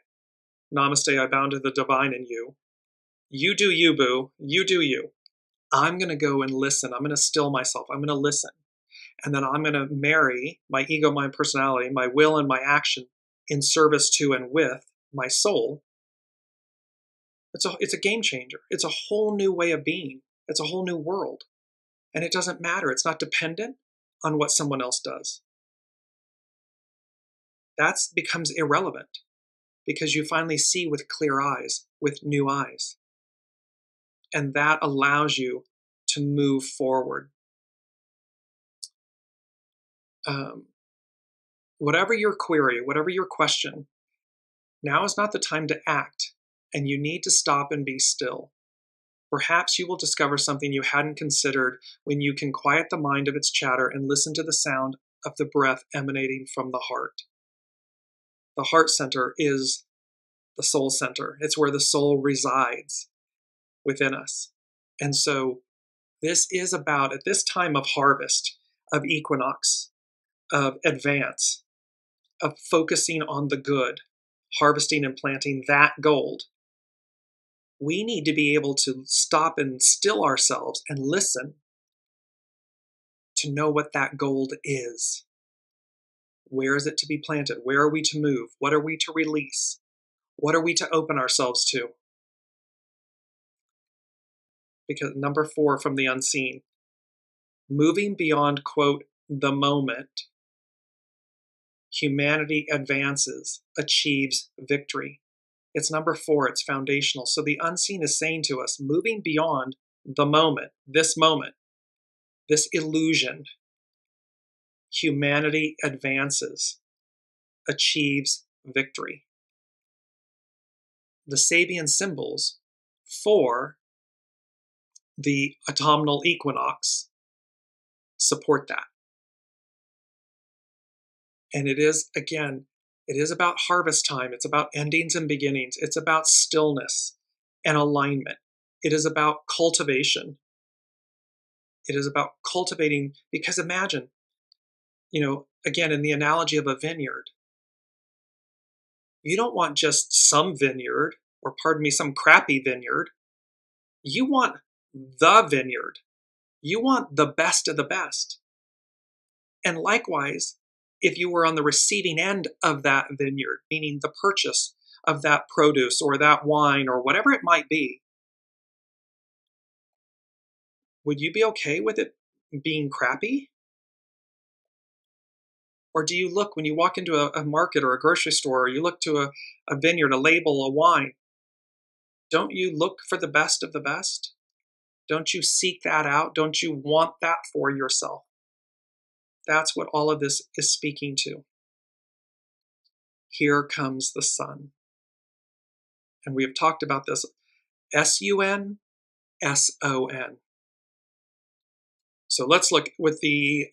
namaste, I bow to the divine in you. You do you, boo. You do you. I'm going to go and listen. I'm going to still myself. I'm going to listen. And then I'm going to marry my ego, my personality, my will, and my action in service to and with my soul. It's a game changer. It's a whole new way of being. It's a whole new world. And it doesn't matter. It's not dependent on what someone else does. That becomes irrelevant because you finally see with clear eyes, with new eyes. And that allows you to move forward. Whatever your query, whatever your question, now is not the time to act, and you need to stop and be still. Perhaps you will discover something you hadn't considered when you can quiet the mind of its chatter and listen to the sound of the breath emanating from the heart. The heart center is the soul center. It's where the soul resides within us. And so this is about, at this time of harvest, of equinox, of advance, of focusing on the good, harvesting and planting that gold. We need to be able to stop and still ourselves and listen to know what that gold is. Where is it to be planted? Where are we to move? What are we to release? What are we to open ourselves to? Because number 4 from the unseen, moving beyond, quote, the moment, humanity advances, achieves victory. It's number 4, it's foundational. So the unseen is saying to us, moving beyond the moment, this illusion, humanity advances, achieves victory. The SABIAN symbols for the autumnal equinox support that. And it is, again, it is about harvest time. It's about endings and beginnings. It's about stillness and alignment. It is about cultivation. It is about cultivating, because imagine, again, in the analogy of a vineyard, you don't want just some vineyard, or pardon me, some crappy vineyard. You want the vineyard. You want the best of the best. And likewise, if you were on the receiving end of that vineyard, meaning the purchase of that produce or that wine or whatever it might be, would you be okay with it being crappy? Or do you look, when you walk into a market or a grocery store, or you look to a vineyard, a label, a wine, don't you look for the best of the best? Don't you seek that out? Don't you want that for yourself? That's what all of this is speaking to. Here comes the sun. And we have talked about this, S-U-N, S-O-N. So let's look with the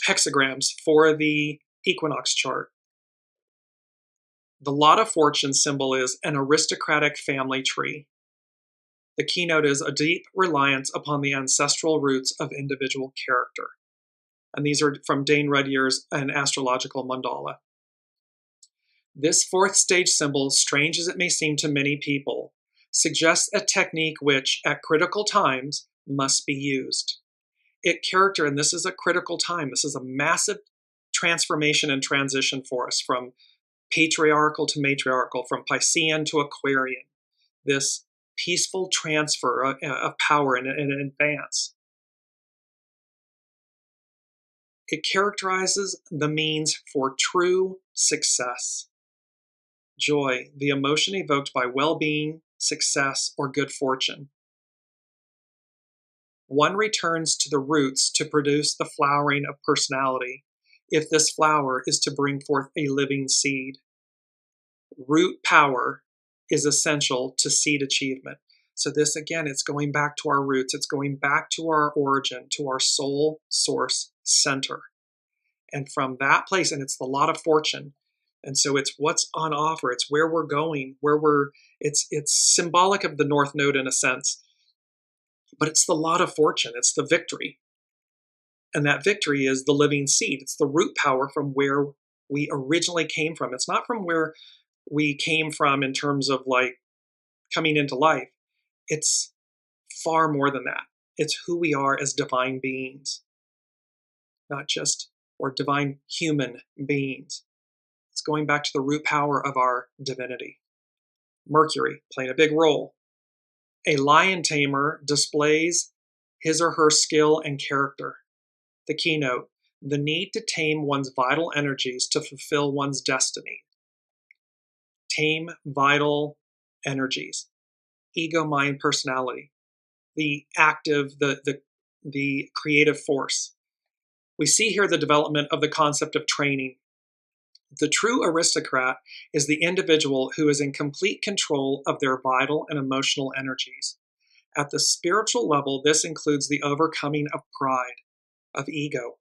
hexagrams for the equinox chart. The lot of fortune symbol is an aristocratic family tree. The keynote is a deep reliance upon the ancestral roots of individual character. And these are from Dane Rudyard's An Astrological Mandala. This 4th stage symbol, strange as it may seem to many people, suggests a technique which, at critical times, must be used. And this is a critical time. This is a massive transformation and transition for us, from patriarchal to matriarchal, from Piscean to Aquarian. This peaceful transfer of power and advance. It characterizes the means for true success. Joy, the emotion evoked by well-being, success, or good fortune. One returns to the roots to produce the flowering of personality, if this flower is to bring forth a living seed. Root power is essential to seed achievement. So this, again, it's going back to our roots. It's going back to our origin, to our soul source center. And from that place, and it's the lot of fortune. And so it's what's on offer. It's where we're going, it's symbolic of the North Node in a sense, but it's the lot of fortune. It's the victory. And that victory is the living seed. It's the root power from where we originally came from. It's not from where we came from in terms of like coming into life. It's far more than that. It's who we are as divine beings, not just, or divine human beings. It's going back to the root power of our divinity. Mercury playing a big role. A lion tamer displays his or her skill and character. The keynote, the need to tame one's vital energies to fulfill one's destiny. Tame vital energies. Ego, mind, personality. The active, the creative force. We see here the development of the concept of training. The true aristocrat is the individual who is in complete control of their vital and emotional energies. At the spiritual level, this includes the overcoming of pride, of ego,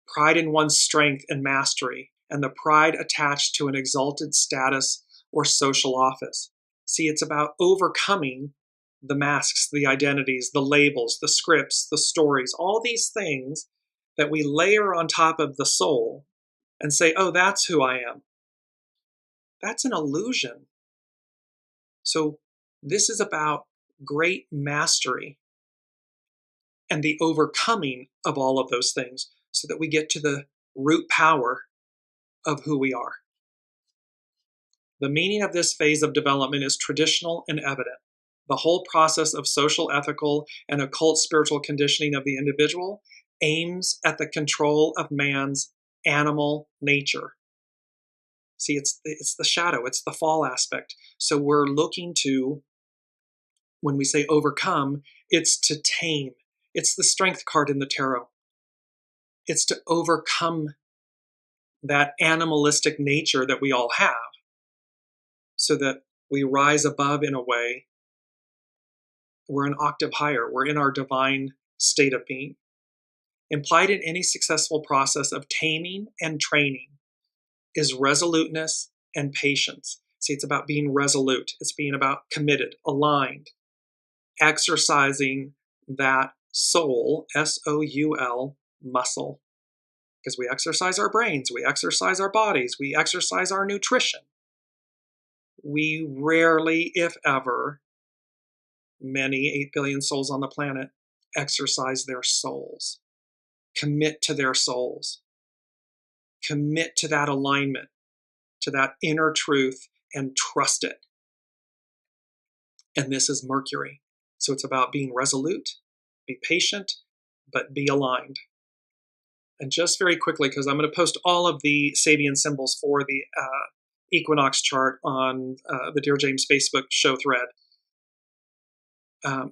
pride in one's strength and mastery, and the pride attached to an exalted status or social office. See, it's about overcoming the masks, the identities, the labels, the scripts, the stories, all these things that we layer on top of the soul and say, oh, that's who I am. That's an illusion. So this is about great mastery and the overcoming of all of those things so that we get to the root power of who we are. The meaning of this phase of development is traditional and evident. The whole process of social, ethical, and occult spiritual conditioning of the individual aims at the control of man's animal nature. See, it's the shadow, it's the fall aspect. So we're looking to, when we say overcome, it's to tame. It's the strength card in the tarot. It's to overcome that animalistic nature that we all have so that we rise above in a way. We're an octave higher. We're in our divine state of being. Implied in any successful process of taming and training is resoluteness and patience. See, it's about being resolute. It's being about committed, aligned, exercising that soul, S-O-U-L, muscle. Because we exercise our brains, we exercise our bodies, we exercise our nutrition. We rarely, if ever, many 8 billion souls on the planet, exercise their souls, commit to their souls, commit to that alignment, to that inner truth, and trust it. And this is Mercury. So it's about being resolute, be patient, but be aligned. And just very quickly, because I'm going to post all of the SABIAN symbols for the equinox chart on the Dearjames Facebook show thread.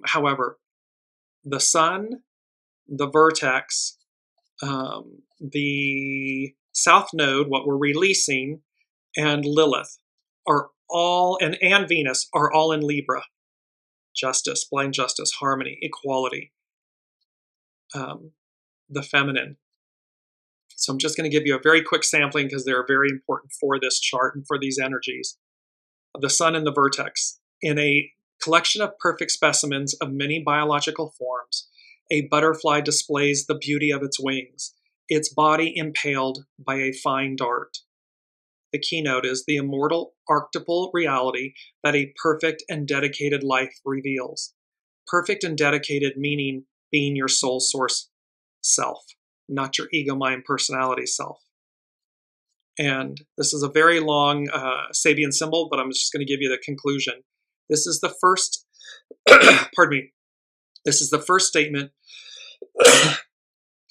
However, the sun, the vertex, the south node, what we're releasing, and Lilith are all, and Venus are all in Libra. Justice, blind justice, harmony, equality, the feminine. So I'm just going to give you a very quick sampling because they're very important for this chart and for these energies. The sun and the vertex. In a collection of perfect specimens of many biological forms, a butterfly displays the beauty of its wings, its body impaled by a fine dart. The keynote is the immortal archetypal reality that a perfect and dedicated life reveals. Perfect and dedicated meaning being your soul source self, not your ego, mind, personality self. And this is a very long SABIAN symbol, but I'm just going to give you the conclusion. This is the first, pardon me, this is the first statement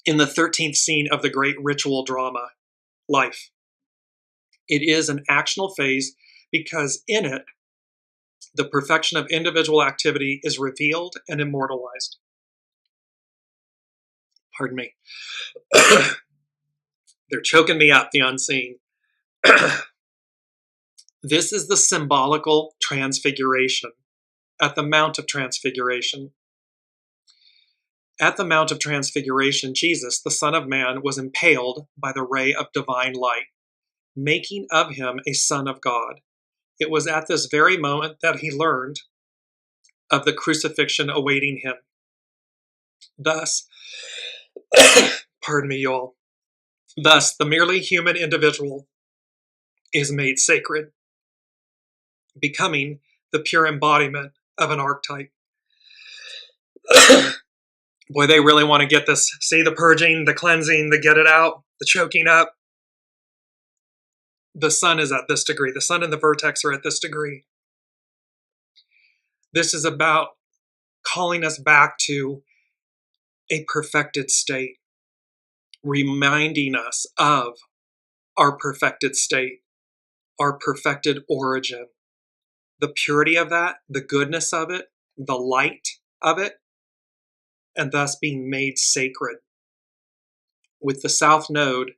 in the 13th scene of the great ritual drama, life. It is an actional phase because in it, the perfection of individual activity is revealed and immortalized. Pardon me. They're choking me up, the unseen. This is the symbolical transfiguration at the Mount of Transfiguration. At the Mount of Transfiguration, Jesus, the Son of Man, was impaled by the ray of divine light, making of him a son of God. It was at this very moment that he learned of the crucifixion awaiting him. Thus, pardon me, y'all. Thus, the merely human individual is made sacred, becoming the pure embodiment of an archetype. Boy, they really want to get this. See, the purging, the cleansing, the get it out, the choking up. The sun is at this degree. The sun and the vertex are at this degree. This is about calling us back to a perfected state, reminding us of our perfected state, our perfected origin, the purity of that, the goodness of it, the light of it, and thus being made sacred. With the South Node,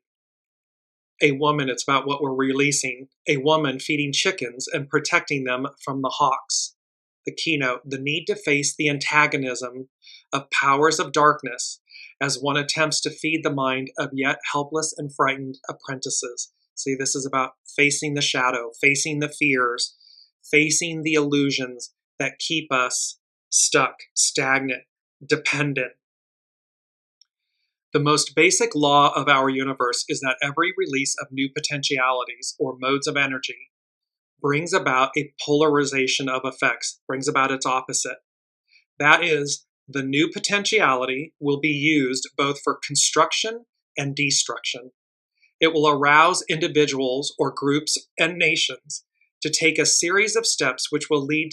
a woman, it's about what we're releasing, a woman feeding chickens and protecting them from the hawks. The keynote, the need to face the antagonism of powers of darkness as one attempts to feed the mind of yet helpless and frightened apprentices. See, this is about facing the shadow, facing the fears, facing the illusions that keep us stuck, stagnant, dependent. The most basic law of our universe is that every release of new potentialities or modes of energy brings about a polarization of effects, brings about its opposite. That is, the new potentiality will be used both for construction and destruction. It will arouse individuals or groups and nations to take a series of steps which will lead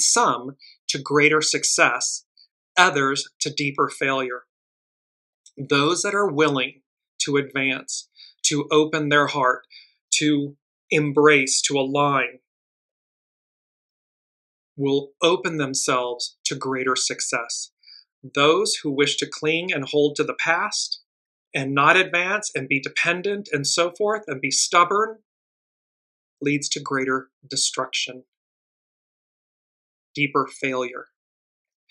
some to greater success, others to deeper failure. Those that are willing to advance, to open their heart, to embrace, to align, will open themselves to greater success. Those who wish to cling and hold to the past and not advance and be dependent and so forth and be stubborn leads to greater destruction, deeper failure.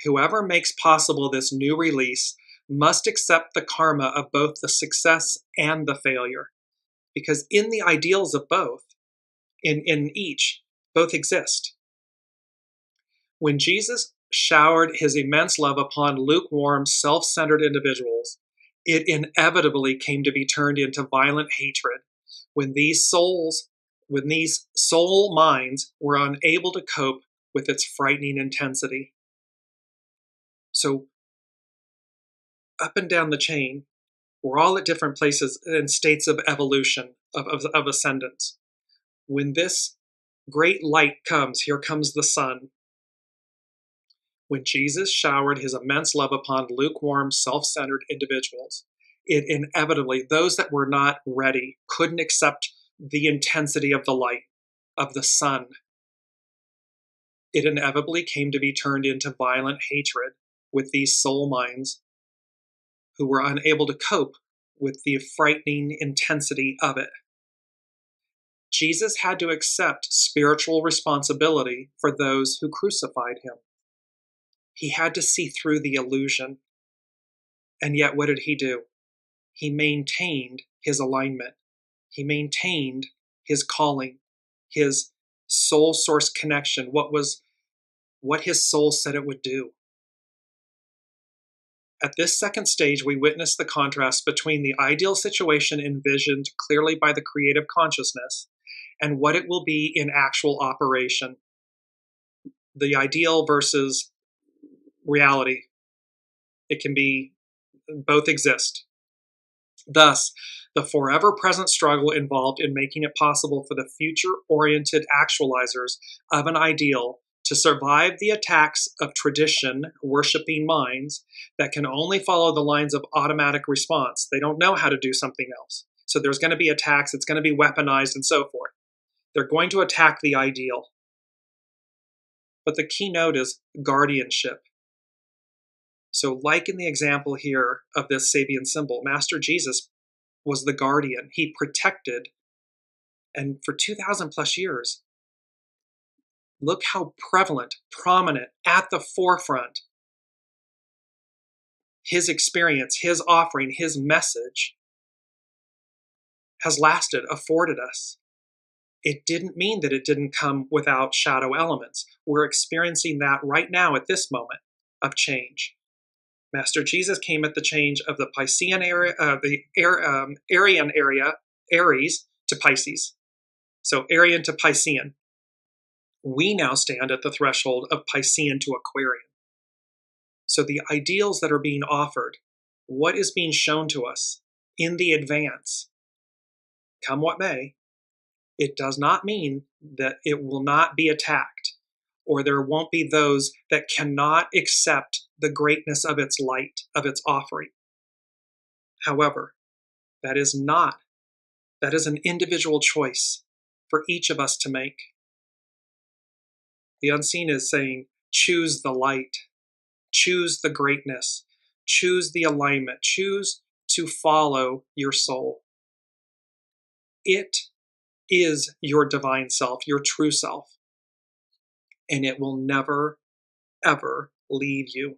Whoever makes possible this new release must accept the karma of both the success and the failure, because in the ideals of both, in each, both exist. When Jesus showered his immense love upon lukewarm, self-centered individuals, it inevitably came to be turned into violent hatred when these soul minds were unable to cope with its frightening intensity. So, up and down the chain, we're all at different places in states of evolution, of ascendance. When this great light comes, here comes the sun. When Jesus showered his immense love upon lukewarm, self-centered individuals, it inevitably, those that were not ready, couldn't accept the intensity of the light, of the sun. It inevitably came to be turned into violent hatred with these soul minds who were unable to cope with the frightening intensity of it. Jesus had to accept spiritual responsibility for those who crucified him. He had to see through the illusion. And yet, what did he do? He maintained his alignment. He maintained his calling, his soul source connection, what his soul said it would do. At this second stage, we witness the contrast between the ideal situation envisioned clearly by the creative consciousness and what it will be in actual operation. The ideal versus reality. It can be, both exist. Thus, the forever present struggle involved in making it possible for the future-oriented actualizers of an ideal to survive the attacks of tradition-worshipping minds that can only follow the lines of automatic response. They don't know how to do something else. So there's going to be attacks, it's going to be weaponized, and so forth. They're going to attack the ideal. But the keynote is guardianship. So like in the example here of this Sabian symbol, Master Jesus was the guardian. He protected, and for 2,000 plus years, look how prevalent, prominent, at the forefront, his experience, his offering, his message has lasted, afforded us. It didn't mean that it didn't come without shadow elements. We're experiencing that right now at this moment of change. Master Jesus came at the change of the Piscean area, Aryan area, Aries to Pisces. So Aryan to Piscean. We now stand at the threshold of Piscean to Aquarian. So the ideals that are being offered, what is being shown to us in the advance, come what may, it does not mean that it will not be attacked, or there won't be those that cannot accept the greatness of its light, of its offering. However, that is an individual choice for each of us to make. The unseen is saying, choose the light, choose the greatness, choose the alignment, choose to follow your soul. It is your divine self, your true self, and it will never, ever leave you.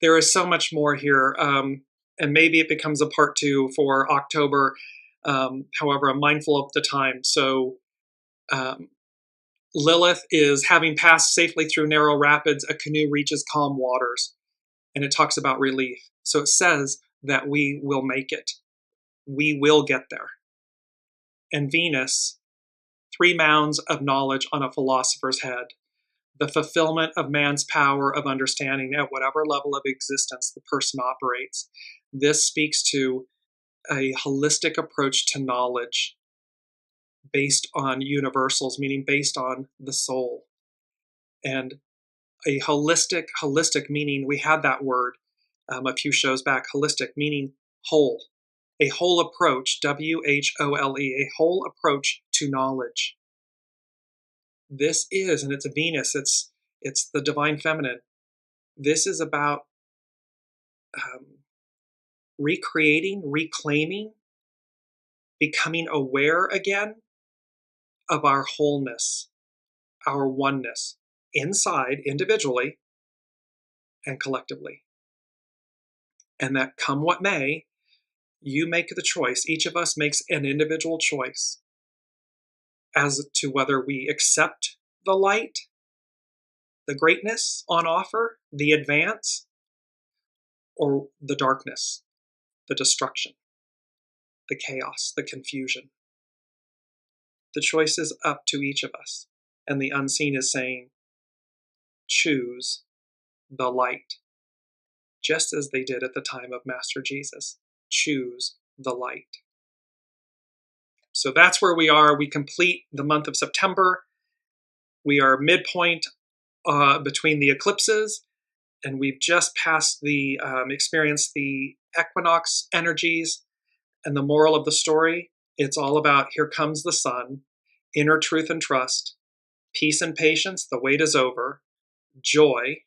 There is so much more here, and maybe it becomes a part 2 for October. However, I'm mindful of the time. So Lilith is having passed safely through narrow rapids, a canoe reaches calm waters, and it talks about relief. So it says that we will make it. We will get there. And Venus, 3 mounds of knowledge on a philosopher's head, the fulfillment of man's power of understanding at whatever level of existence the person operates. This speaks to a holistic approach to knowledge based on universals, meaning based on the soul. And a holistic meaning, we had that word a few shows back, holistic meaning whole. A whole approach, W-H-O-L-E, a whole approach to knowledge. This is, and it's a Venus, it's the divine feminine. This is about recreating, reclaiming, becoming aware again of our wholeness, our oneness, inside, individually, and collectively. And that come what may, you make the choice. Each of us makes an individual choice as to whether we accept the light, the greatness on offer, the advance, or the darkness, the destruction, the chaos, the confusion. The choice is up to each of us. And the unseen is saying, choose the light. Just as they did at the time of Master Jesus. Choose the light. So that's where we are. We complete the month of September. We are midpoint between the eclipses, and we've just passed the experienced the equinox energies. And the moral of the story, it's all about here comes the sun, inner truth and trust, peace and patience, the wait is over, joy,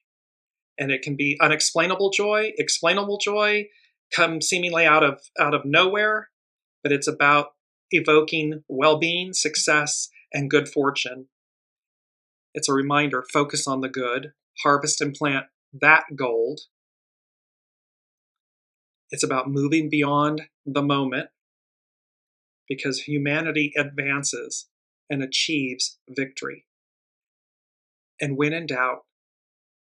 and it can be unexplainable joy, explainable joy, come seemingly out of nowhere, but it's about evoking well-being, success, and good fortune. It's a reminder, focus on the good, harvest and plant that gold. It's about moving beyond the moment because humanity advances and achieves victory. And when in doubt,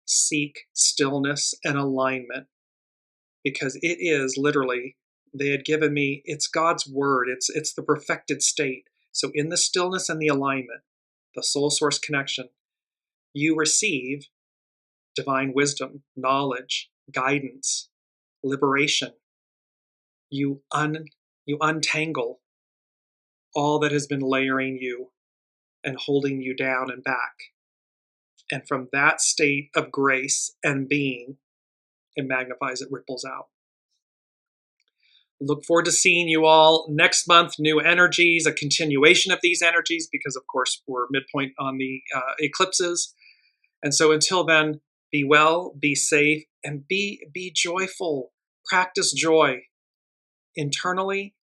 seek stillness and alignment because it is literally, they had given me, it's God's word, it's the perfected state. So in the stillness and the alignment, the soul source connection, you receive divine wisdom, knowledge, guidance, liberation. You untangle all that has been layering you and holding you down and back. And from that state of grace and being, it magnifies, it ripples out. Look forward to seeing you all next month. New energies, a continuation of these energies, because of course we're midpoint on the eclipses. And so until then, be well, be safe, and be joyful. Practice joy internally,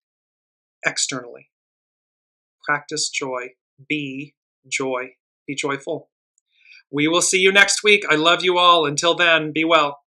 externally. Practice joy. Be joy. Be joyful. We will see you next week. I love you all. Until then, be well.